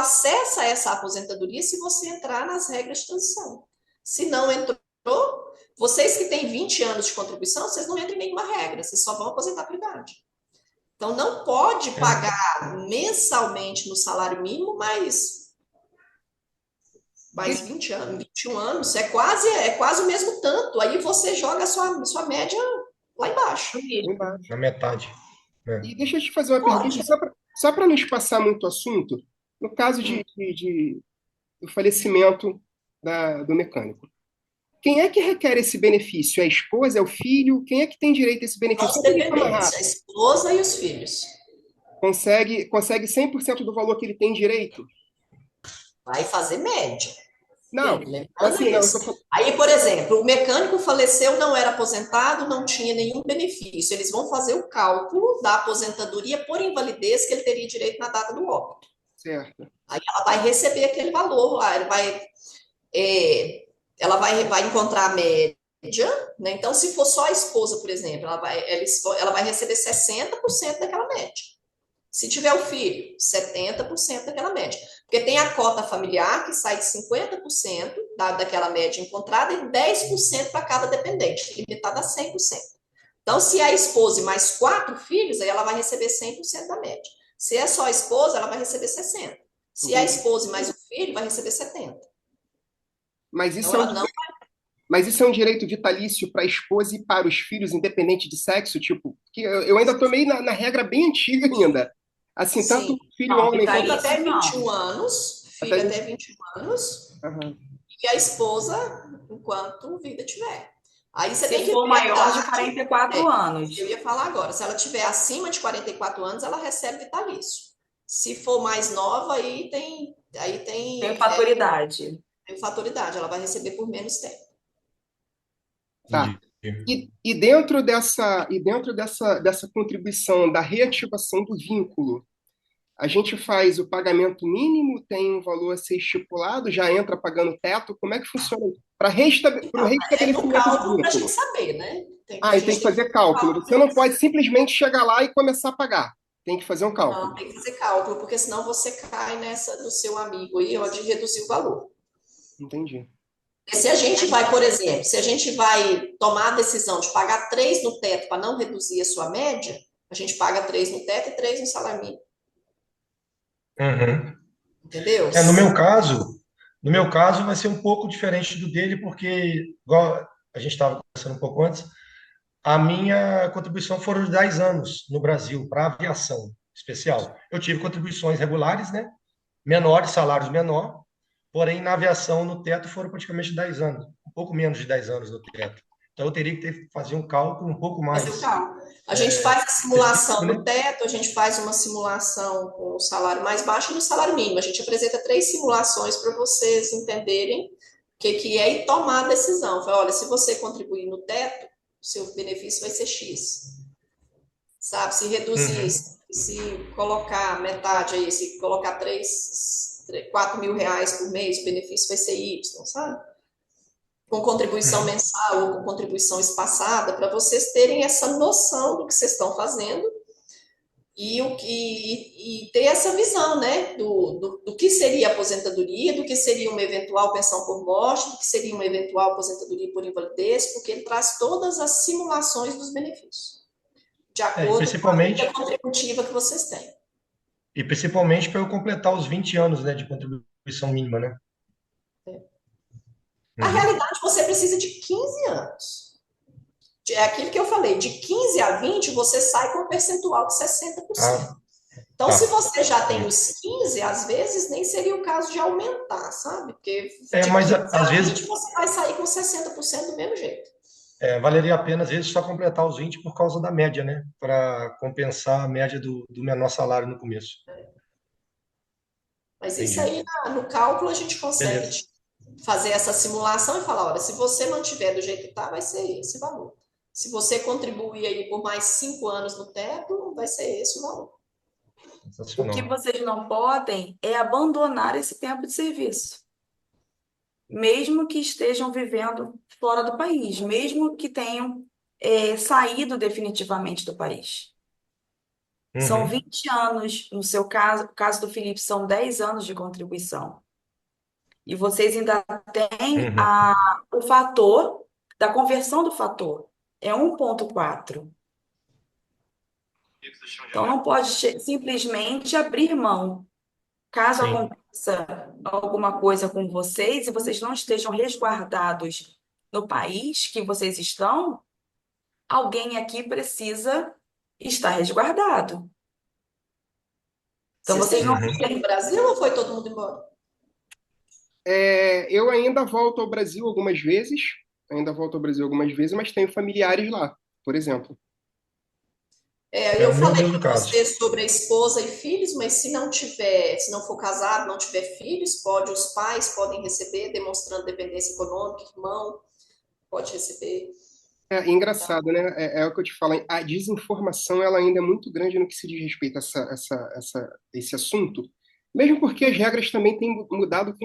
acessa essa aposentadoria se você entrar nas regras de transição. Se não entrou, vocês que têm 20 anos de contribuição, vocês não entram em nenhuma regra, vocês só vão aposentar por idade. Então, não pode pagar mensalmente no salário mínimo mais 20 anos, 21 anos, é quase o mesmo tanto. Aí você joga a sua média lá embaixo. Na metade. E deixa eu te fazer uma pergunta, só para não espaçar muito o assunto. No caso do falecimento do mecânico, quem é que requer esse benefício? É a esposa, é o filho? Quem é que tem direito a esse benefício? Os dependentes, a esposa e os filhos. Consegue 100% do valor que ele tem direito? Vai fazer média. Não, assim, não. Aí, por exemplo, o mecânico faleceu, não era aposentado, não tinha nenhum benefício. Eles vão fazer o cálculo da aposentadoria por invalidez que ele teria direito na data do óbito. Certo. Aí ela vai receber aquele valor lá, ela vai encontrar a média, né? Então, se for só a esposa, por exemplo, ela vai receber 60% daquela média. Se tiver o filho, 70% daquela média. Porque tem a cota familiar, que sai de 50% daquela média encontrada e 10% para cada dependente, limitada a 100%. Então, se é a esposa e mais 4 filhos, aí ela vai receber 100% da média. Se é só a esposa, ela vai receber 60%. Se é a esposa e mais o filho, vai receber 70%. Mas isso é um direito vitalício para a esposa e para os filhos, independente de sexo? Tipo, que eu ainda estou meio na regra bem antiga ainda. Assim, Sim. Tanto filho homem quanto até 21 anos, filho até 21 anos, e a esposa enquanto vida tiver. Aí você tem que for maior de 44 anos. Eu ia falar agora, se ela tiver acima de 44 anos, ela recebe vitalício. Se for mais nova, aí tem fatoridade. Tem fatoridade, ela vai receber por menos tempo. Tá. E dentro dessa contribuição da reativação do vínculo, a gente faz o pagamento mínimo, tem um valor a ser estipulado, já entra pagando teto, como é que funciona? Para o reestabelecimento do cálculo para a vínculo. gente saber, né? Tem que fazer cálculo. Você não pode simplesmente chegar lá e começar a pagar. Tem que fazer um cálculo. Não, tem que fazer cálculo, porque senão você cai nessa do seu amigo aí, de reduzir o valor. Entendi. Se a gente vai, por exemplo, se a gente vai tomar a decisão de pagar 3 no teto para não reduzir a sua média, a gente paga 3 no teto e 3 no salário mínimo. Entendeu? No meu caso vai ser um pouco diferente do dele, porque, igual a gente estava conversando um pouco antes, a minha contribuição foram de 10 anos no Brasil, para aviação especial. Eu tive contribuições regulares, né? Menores, salários menor, porém na aviação, no teto, foram praticamente 10 anos, um pouco menos de 10 anos no teto. Então eu teria que fazer um cálculo um pouco mais. Fazer o cálculo. A gente faz a simulação no teto, a gente faz uma simulação com o salário mais baixo e no salário mínimo. A gente apresenta 3 simulações para vocês entenderem o que é e tomar a decisão. Fala, olha, se você contribuir no teto, seu benefício vai ser X. Sabe? Se reduzir, se colocar metade aí, se colocar 4 mil reais por mês, o benefício vai ser Y, sabe? Com contribuição mensal ou com contribuição espaçada, para vocês terem essa noção do que vocês estão fazendo e ter essa visão, né, do que seria aposentadoria, do que seria uma eventual pensão por morte, do que seria uma eventual aposentadoria por invalidez, porque ele traz todas as simulações dos benefícios, de É, acordo com a vida contributiva que vocês têm. e principalmente para eu completar os 20 anos, né, de contribuição mínima, né? Na realidade, você precisa de 15 anos. É aquilo que eu falei, de 15 a 20, você sai com um percentual de 60%. Então, se você já tem os 15, às vezes nem seria o caso de aumentar, sabe? Porque de mas 15 às a 20 vezes você vai sair com 60% do mesmo jeito. valeria a pena, às vezes, só completar os 20 por causa da média, né? Para compensar a média do menor salário no começo. Mas isso Entendi. aí, no cálculo, a gente consegue Beleza. fazer essa simulação e falar, olha, se você mantiver do jeito que está, vai ser esse valor. Se você contribuir aí por mais 5 anos no teto, vai ser esse o valor. O que vocês não podem é abandonar esse tempo de serviço, mesmo que estejam vivendo fora do país, mesmo que tenham saído definitivamente do país. São 20 anos, no seu caso, no caso do Felipe, são 10 anos de contribuição. E vocês ainda têm o fator da conversão do fator, é 1,4. Então, não pode simplesmente abrir mão. Caso Sim. aconteça alguma coisa com vocês e vocês não estejam resguardados no país que vocês estão, alguém aqui precisa estar resguardado. Então, vocês não têm no Brasil ou foi todo mundo embora? Eu ainda volto ao Brasil algumas vezes, mas tenho familiares lá, por exemplo. Eu falei para você sobre a esposa e filhos, mas se não for casado, não tiver filhos, os pais podem receber, demonstrando dependência econômica, irmão pode receber. Engraçado, né? É o que eu te falo, a desinformação ela ainda é muito grande no que se diz respeito a esse assunto, mesmo porque as regras também têm mudado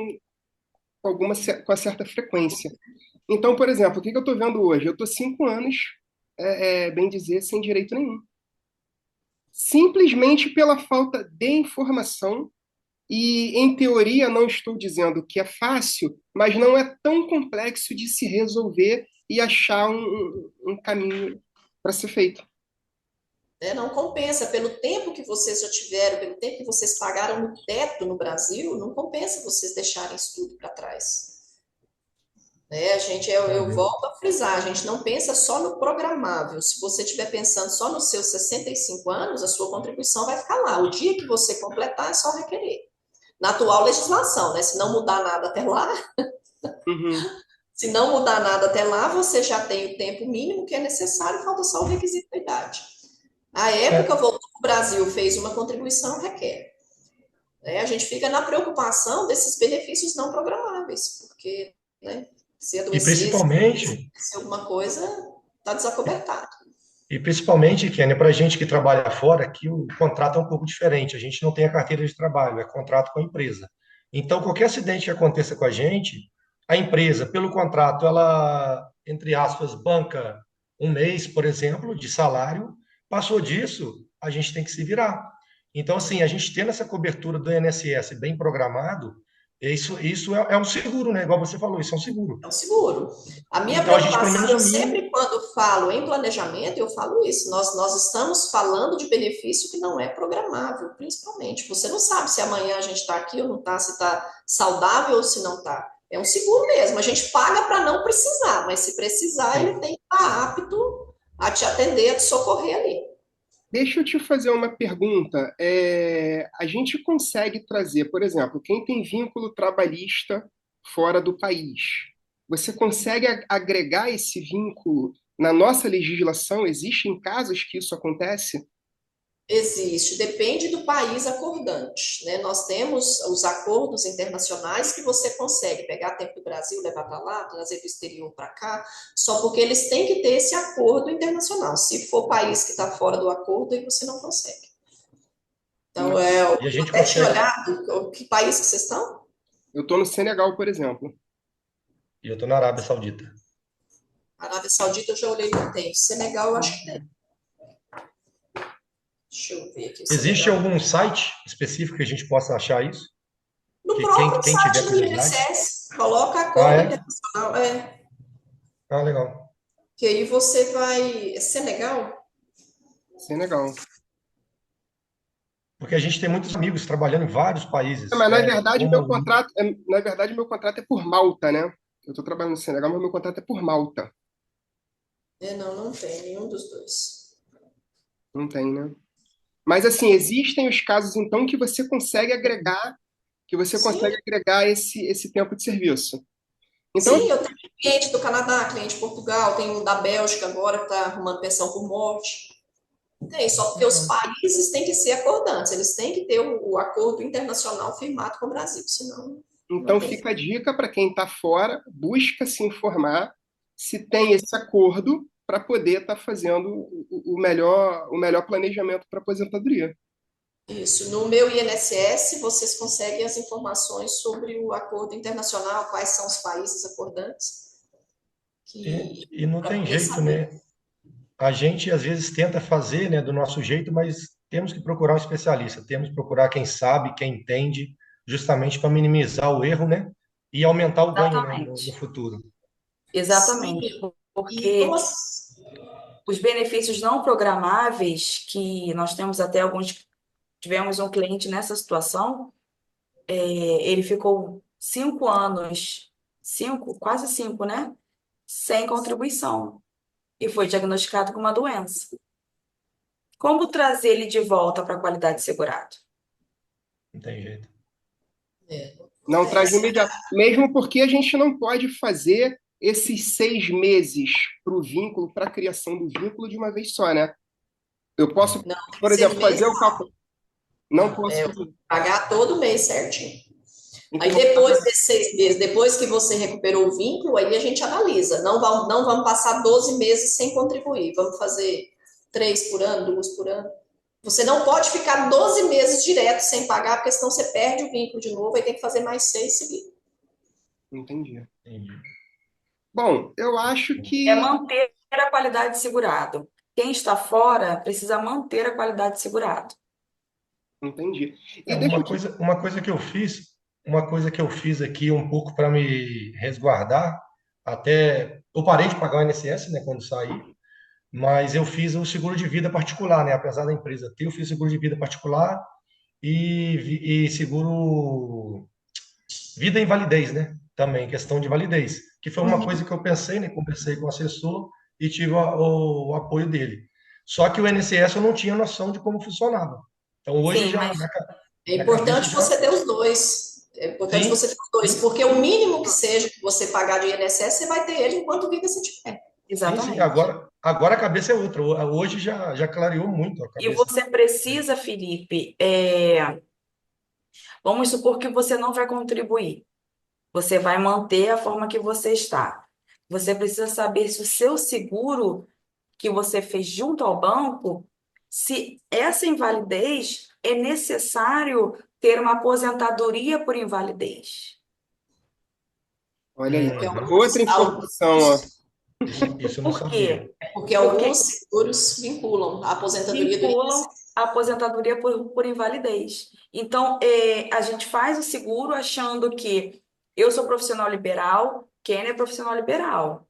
com a certa frequência. Então, por exemplo, o que eu estou vendo hoje? Eu estou 5 anos, bem dizer, sem direito nenhum. Simplesmente pela falta de informação, e em teoria não estou dizendo que é fácil, mas não é tão complexo de se resolver e achar um caminho para ser feito. Não compensa, pelo tempo que vocês já tiveram, pelo tempo que vocês pagaram no teto no Brasil, não compensa vocês deixarem isso tudo para trás. Eu volto a frisar, a gente não pensa só no programável. Se você estiver pensando só nos seus 65 anos, a sua contribuição vai ficar lá. O dia que você completar, é só requerer. Na atual legislação, né? Se não mudar nada até lá, se não mudar nada até lá, você já tem o tempo mínimo que é necessário, falta só o requisito da idade. A época, voltou para o Brasil, fez uma contribuição, requer. A gente fica na preocupação desses benefícios não programáveis, porque, se adoecer, se alguma coisa, está desacobertado. E principalmente, Kênia, para a gente que trabalha fora, aqui o contrato é um pouco diferente. A gente não tem a carteira de trabalho, é contrato com a empresa. Então, qualquer acidente que aconteça com a empresa, pelo contrato, ela, entre aspas, banca um mês, por exemplo, de salário. Passou disso, a gente tem que se virar. Então, assim, a gente tendo essa cobertura do INSS bem programado, isso é um seguro, né? Igual você falou, isso é um seguro. É um seguro. A minha preocupação, eu sempre quando falo em planejamento, eu falo isso. Nós estamos falando de benefício que não é programável, principalmente. Você não sabe se amanhã a gente está aqui ou não está, se está saudável ou se não está. É um seguro mesmo. A gente paga para não precisar, mas se precisar, ele tem que estar apto a te atender, a te socorrer ali. Deixa eu te fazer uma pergunta. A gente consegue trazer, por exemplo, quem tem vínculo trabalhista fora do país, você consegue agregar esse vínculo na nossa legislação? Existem casos que isso acontece? Existe, depende do país acordante, né? Nós temos os acordos internacionais que você consegue pegar tempo do Brasil, levar para lá, trazer do exterior para cá, só porque eles têm que ter esse acordo internacional. Se for país que está fora do acordo, aí você não consegue. Então, E a gente consegue olhado, que país que vocês estão? Eu estou no Senegal, por exemplo. E eu estou na Arábia Saudita. Arábia Saudita eu já olhei que tem. Senegal eu acho que tem. Deixa eu ver aqui o Existe Senegal. algum site específico que a gente possa achar isso? No Que próprio quem tiver site do curiosidade? INSS, coloca Ah, acordo é? internacional. Ah, legal. Que aí você vai. É Senegal? Senegal. Porque a gente tem muitos amigos trabalhando em vários países, Mas na né? verdade Como meu contrato é por Malta, né? Eu estou trabalhando no Senegal, mas meu contrato é por Malta. Não, não tem nenhum dos dois. Não tem, né? Mas assim, existem os casos então que você consegue Sim, agregar esse tempo de serviço. Então, sim, eu tenho cliente do Canadá, cliente de Portugal, tem um da Bélgica agora que está arrumando pensão por morte. Tem, só porque os países têm que ser acordantes, eles têm que ter o acordo internacional firmado com o Brasil, senão não então tem. fica a dica para quem está fora, busca se informar se tem esse acordo para poder estar fazendo o melhor planejamento para a aposentadoria. Isso. No meu INSS, vocês conseguem as informações sobre o acordo internacional, quais são os países acordantes, que e não para tem poder jeito, saber. né? A gente às vezes tenta fazer, né, do nosso jeito, mas temos que procurar um especialista, temos que procurar quem sabe, quem entende, justamente para minimizar o erro, né? E aumentar o ganho, né, no Exatamente. futuro. Exatamente. Sim, e como Porque os benefícios não programáveis, que nós temos até alguns, tivemos um cliente nessa situação, ele ficou 5 anos, quase 5, né? Sem contribuição. E foi diagnosticado com uma doença. Como trazer ele de volta para a qualidade segurado? Não tem jeito. Não é, traz de imediato. Mesmo porque a gente não pode fazer esses 6 meses para o vínculo, para a criação do vínculo de uma vez só, né? Eu posso, não, tem que por ser exemplo, fazer mês, o cálculo. Não não, posso fazer. pagar todo mês certinho. Tem que Aí voltar depois desses 6 meses, depois que você recuperou o vínculo, aí a gente analisa. Não vamos passar 12 meses sem contribuir. Vamos fazer 3 por ano, 2 por ano. Você não pode ficar 12 meses direto sem pagar, porque senão você perde o vínculo de novo, aí tem que fazer mais 6 seguidos. Entendi. Entendi. Bom, eu acho É que. manter a qualidade segurado. Quem está fora precisa manter a qualidade segurado. Entendi. É E deixa eu uma coisa que eu fiz aqui um pouco para me resguardar, até eu parei de pagar o INSS, né, quando saí, mas eu fiz o seguro de vida particular, né, apesar da empresa ter, eu fiz seguro de vida particular e seguro vida e invalidez, né, também, questão de validez, que foi uma coisa que eu pensei, né, conversei com o assessor e tive o apoio dele. Só que o INSS eu não tinha noção de como funcionava. Então hoje Sim, já mas É minha cabeça importante já. você ter os dois. É importante Sim, você ter os dois, sim, porque o mínimo que seja que você pagar de INSS, você vai ter ele enquanto vida você tiver. sim. exatamente. Agora a cabeça é outra. Hoje já clareou muito a E cabeça. você precisa, Felipe, vamos supor que você não vai contribuir. Você vai manter a forma que você está. Você precisa saber se o seu seguro que você fez junto ao banco, se essa invalidez é necessário ter uma aposentadoria por invalidez. Olha aí. Porque Uhum. Outra informação, ó. Isso eu não Por sabia. quê? porque Porque alguns seguros vinculam a aposentadoria do vinculam INSS. a aposentadoria por invalidez. Então, a gente faz o seguro achando que eu sou profissional liberal, Ken é profissional liberal.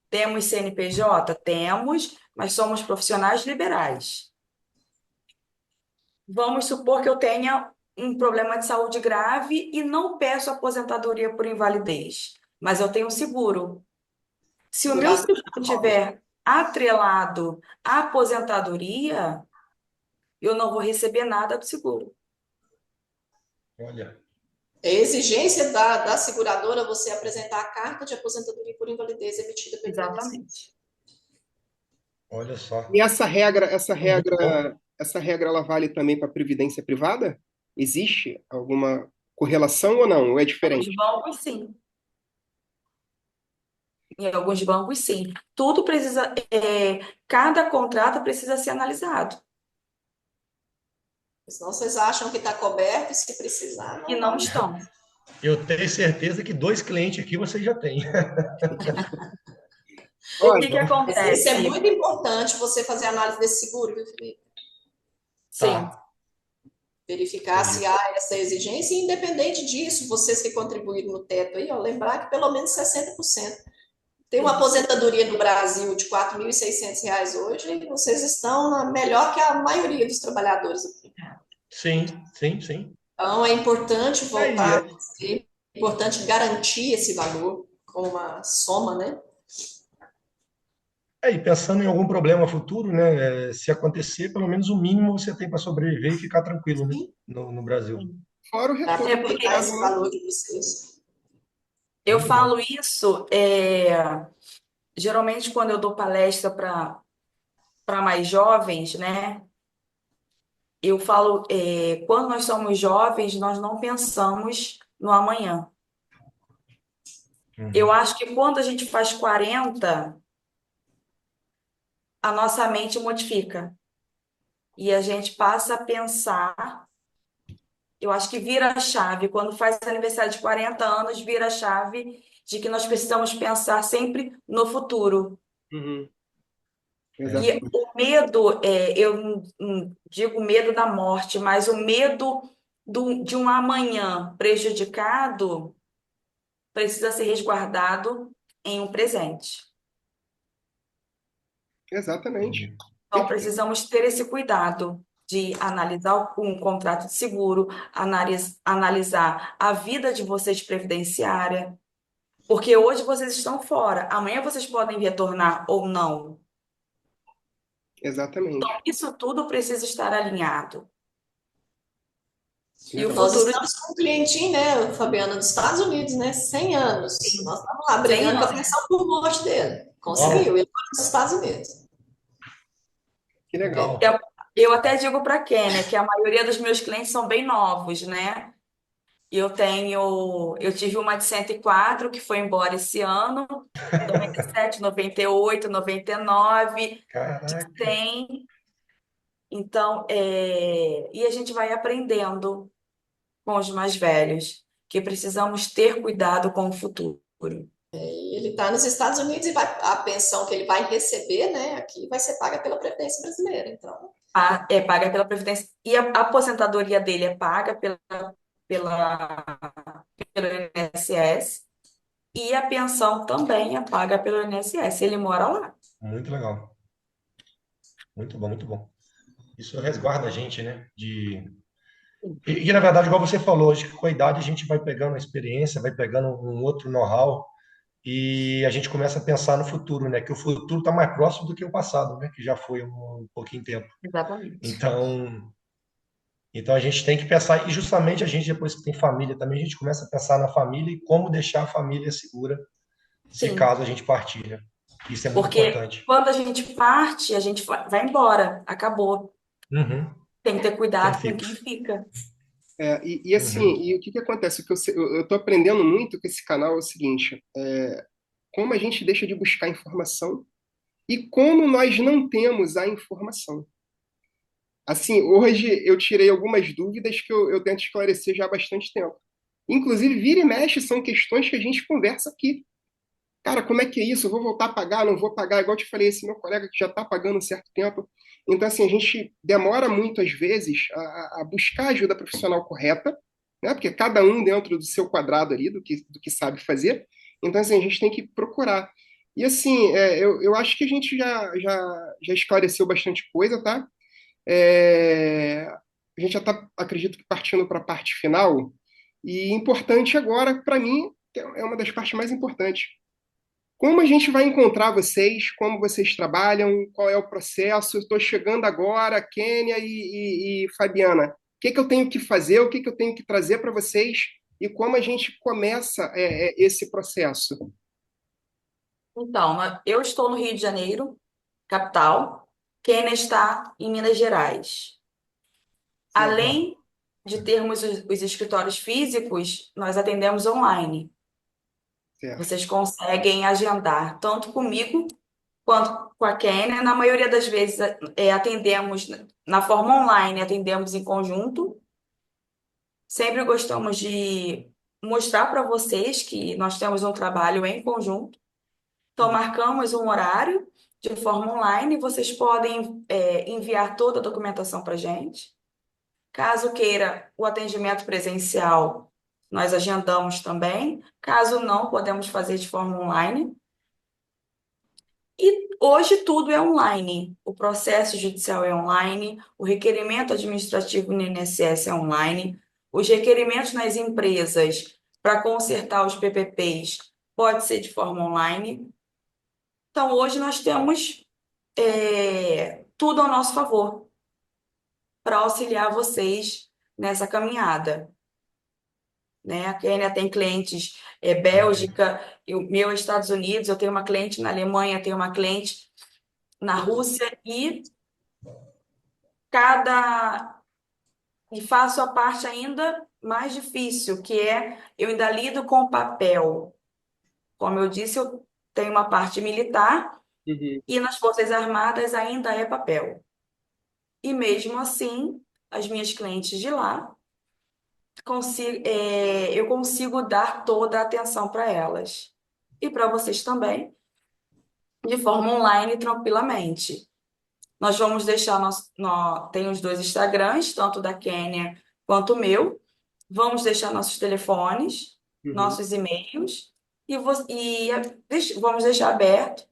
Temos CNPJ? Temos, mas somos profissionais liberais. Vamos supor que eu tenha um problema de saúde grave e não peço aposentadoria por invalidez, mas eu tenho seguro. Se o meu Seguradora seguro estiver atrelado à aposentadoria, eu não vou receber nada do seguro. Olha, é exigência da seguradora você apresentar a carta de aposentadoria por invalidez emitida pelo INSS. Exatamente. olha só. E É muito bom. essa regra ela vale também para a previdência privada? Existe alguma correlação ou não? Ou é Alguns diferente? bancos, sim. Em alguns bancos, sim. Tudo precisa, cada contrato precisa ser analisado. Senão vocês acham que está coberto e se precisar, E não não vai. estão. Eu tenho certeza que 2 clientes aqui você já tem. O que que Olha, Mas isso é acontece? muito importante você fazer análise desse seguro, viu, Felipe? Sim, Tá, Verificar se entendi. há essa exigência, e independente disso, vocês que contribuíram no teto aí, ó, lembrar que pelo menos 60%. Tem uma sim. aposentadoria no Brasil de R$ 4.600 hoje, e vocês estão melhor que a maioria dos trabalhadores aqui. Sim, sim, sim. Então, é importante Aí, voltar, é importante garantir esse valor com uma soma, né? aí, pensando em algum problema futuro, né? Se acontecer, pelo menos o mínimo você tem para sobreviver e ficar tranquilo, né? Sim, No Brasil. Sim. Fora o para É retorno do porque aproveitar Estado, esse né? valor de vocês. eu Muito bom. falo isso, geralmente quando eu dou palestra para mais jovens, né? Eu falo, quando nós somos jovens, nós não pensamos no amanhã. Eu Uhum. acho que quando a gente faz 40, a nossa mente modifica e a gente passa a pensar. Eu acho que vira a chave. Quando faz aniversário de 40 anos, vira a chave de que nós precisamos pensar sempre no futuro. Uhum, E exatamente. o medo, eu não digo medo da morte, mas o medo de um amanhã prejudicado precisa ser resguardado em um presente. Exatamente. Entendi. Então, Perfeito. precisamos ter esse cuidado de analisar um contrato de seguro, analisar a vida de vocês previdenciária, porque hoje vocês estão fora, amanhã vocês podem retornar ou não. Então, Exatamente. isso tudo precisa estar alinhado. E o Legal. Nós futuro, estamos com um clientinho, né, Fabiana, dos Estados Unidos, né, 100 anos. sim, Nós estamos lá 100 brigando com a anos. pensão por morte dele. Uau, Conseguiu, ele foi nos Estados Unidos. Que legal. legal. Eu até digo para quem, né, que a maioria dos meus clientes são bem novos, né? Eu tive uma de 104 que foi embora esse ano, 97, 98, 99, de Caraca, 100. Então, e a gente vai aprendendo com os mais velhos, que precisamos ter cuidado com o futuro. E ele está nos Estados Unidos, e a pensão que ele vai receber, né, aqui vai ser paga pela Previdência Brasileira. Então, É paga pela Previdência, e a aposentadoria dele é paga pela, pelo INSS, e a pensão também é paga pelo INSS. Ele mora lá. muito legal. Muito bom, muito bom. Isso resguarda a gente, né? Na verdade, igual você falou, acho que com a idade a gente vai pegando a experiência, vai pegando um outro know-how e a gente começa a pensar no futuro, né? Que o futuro está mais próximo do que o passado, né? Que já foi um pouquinho tempo. Exatamente. Então, então a gente tem que pensar, e justamente a gente, depois que tem família também, a gente começa a pensar na família e como deixar a família segura se Sim, caso a gente partir, né? Isso é muito porque importante. quando a gente parte, a gente vai embora, acabou. Uhum. Tem que ter Quem cuidado com fica? quem fica. E assim, Uhum. e o que que acontece? O que eu tô aprendendo muito com esse canal é o seguinte: como a gente deixa de buscar informação e como nós não temos a informação. Assim, hoje eu tirei algumas dúvidas que eu tento esclarecer já há bastante tempo. Inclusive, vira e mexe são questões que a gente conversa aqui. Cara, como é que é isso? Eu vou voltar a pagar, não vou pagar? Igual eu te falei, esse meu colega que já está pagando um certo tempo. Então, assim, a gente demora muito, às vezes, a buscar a ajuda profissional correta, né? Porque cada um dentro do seu quadrado ali, do que sabe fazer. Então, assim, a gente tem que procurar. E, assim, eu acho que a gente já esclareceu bastante coisa, tá? A gente já está, acredito que, partindo para a parte final. E importante agora, para mim, que é uma das partes mais importantes, como a gente vai encontrar vocês? Como vocês trabalham? Qual é o processo? Estou chegando agora, Kênia e Fabiana. O que que eu tenho que fazer? O que que eu tenho que trazer para vocês? E como a gente começa esse processo? Então, eu estou no Rio de Janeiro, capital. Kênia está em Minas Gerais. Certo, Além de termos os escritórios físicos, nós atendemos online. certo. Vocês conseguem agendar tanto comigo quanto com a Kênia. Na maioria das vezes, atendemos na forma online, atendemos em conjunto. Sempre gostamos de mostrar para vocês que nós temos um trabalho em conjunto. Então, marcamos um horário de forma online, vocês podem enviar toda a documentação para a gente. Caso queira o atendimento presencial, nós agendamos também. Caso não, podemos fazer de forma online. E hoje tudo é online. O processo judicial é online, o requerimento administrativo no INSS é online, os requerimentos nas empresas para consertar os PPPs pode ser de forma online. Então, hoje nós temos tudo ao nosso favor para auxiliar vocês nessa caminhada, né? A Kênia tem clientes Bélgica, o meu é Estados Unidos, eu tenho uma cliente na Alemanha, tenho uma cliente na Rússia cada e faço a parte ainda mais difícil, que é eu ainda lido com papel. Como eu disse, eu tenho uma parte militar Uhum. e nas Forças Armadas ainda é papel. E mesmo assim, as minhas clientes de lá, eu consigo dar toda a atenção para elas. E para vocês também, de forma online, tranquilamente. Nós vamos deixar, tem os dois Instagrams, tanto da Kênia quanto o meu. Vamos deixar nossos telefones, Uhum. nossos e-mails, vamos deixar aberto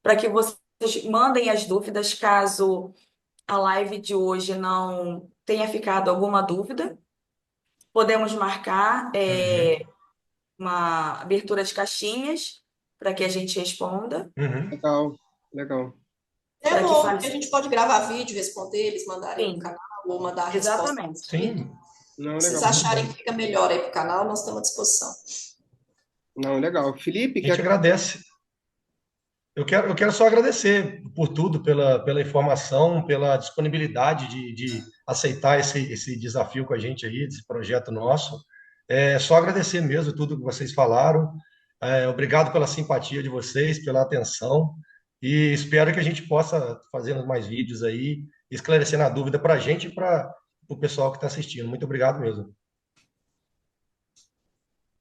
para que vocês mandem as dúvidas, caso a live de hoje não tenha ficado alguma dúvida. Podemos marcar Uhum. uma abertura de caixinhas para que a gente responda, Uhum. Legal, legal. É para que bom, porque a fale. gente pode gravar vídeo, responder, eles mandarem para o Sim, canal ou mandar a resposta por exatamente. escrito. Sim, Não, Se vocês legal. muito acharem bom. que fica melhor aí para o canal, nós estamos à disposição. Não, legal. Felipe, A gente quer... agradece. Eu quero só agradecer por tudo, pela informação, pela disponibilidade de aceitar esse desafio com a gente aí, esse projeto nosso. É só agradecer mesmo tudo que vocês falaram. Obrigado pela simpatia de vocês, pela atenção. E espero que a gente possa fazer mais vídeos aí, esclarecendo a dúvida para a gente e para o pessoal que está assistindo. Muito obrigado mesmo.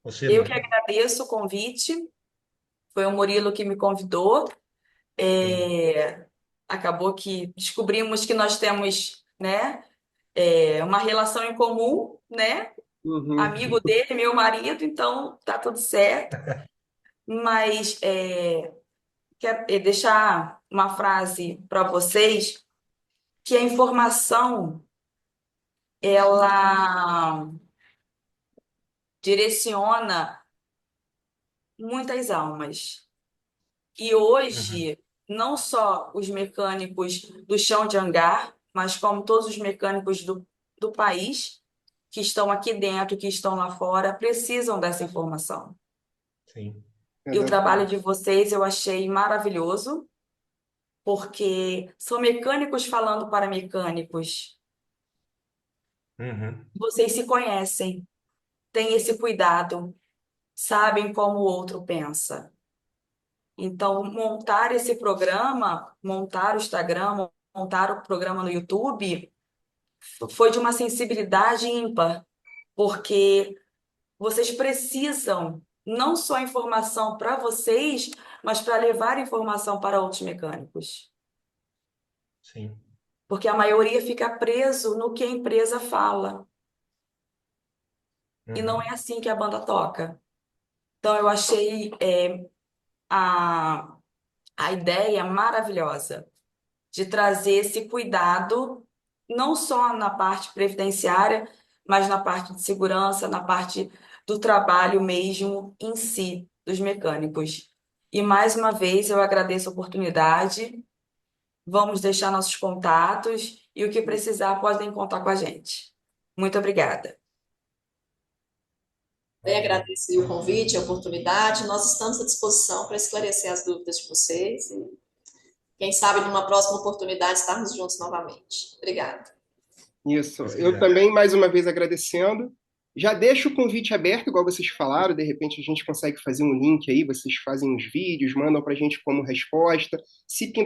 Você, Eu que Murilo. agradeço o convite. Foi o Murilo que me convidou. Sim. Acabou que descobrimos que nós temos, né, uma relação em comum, né? Uhum. Amigo dele, meu marido, então tá tudo certo. Mas quero deixar uma frase para vocês, que a informação, ela direciona muitas almas. E Uhum. hoje, não só os mecânicos do chão de hangar, mas como todos os mecânicos do país que estão aqui dentro, que estão lá fora, precisam dessa informação. Sim. E o trabalho Exatamente. de vocês eu achei maravilhoso, porque são mecânicos falando para mecânicos. Uhum. Vocês se conhecem, têm esse cuidado, sabem como o outro pensa. Então, montar esse programa, montar o Instagram, montar o programa no YouTube, foi de uma sensibilidade ímpar, porque vocês precisam não só informação para vocês, mas para levar informação para outros mecânicos. Sim. Porque a maioria fica preso no que a empresa fala. E não é Uhum. assim que a banda toca. Então, eu achei a, a ideia maravilhosa de trazer esse cuidado, não só na parte previdenciária, mas na parte de segurança, na parte do trabalho mesmo em si, dos mecânicos. E mais uma vez eu agradeço a oportunidade. Vamos deixar nossos contatos e o que precisar podem contar com a gente. Muito obrigada. Eu Valeu. agradeço aí o convite, a oportunidade. Nós estamos à disposição para esclarecer as dúvidas de vocês e, quem sabe, numa próxima oportunidade, estarmos juntos novamente. Obrigada. Isso. Se Eu quiser. também, mais uma vez, agradecendo. Já deixo o convite aberto, igual vocês falaram, de repente a gente consegue fazer um link aí, vocês fazem uns vídeos, mandam para a gente como resposta.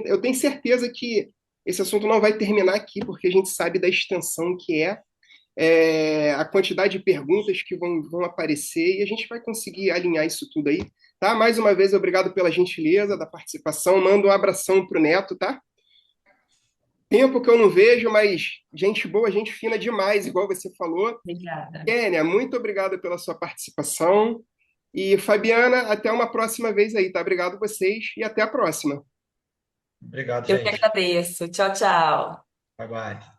Eu tenho certeza que esse assunto não vai terminar aqui, porque a gente sabe da extensão que é. a quantidade de perguntas que vão aparecer, e a gente vai conseguir alinhar isso tudo aí, tá? Mais uma vez, obrigado pela gentileza da participação. Mando um abração pro Neto, tá? Tempo que eu não vejo, mas gente boa, gente fina demais, igual você falou. Obrigada. Kênia, muito obrigado pela sua participação. E Fabiana, até uma próxima vez aí, tá? Obrigado vocês e até a próxima. Obrigado, Eu que gente. agradeço. Tchau, tchau. Bye, bye.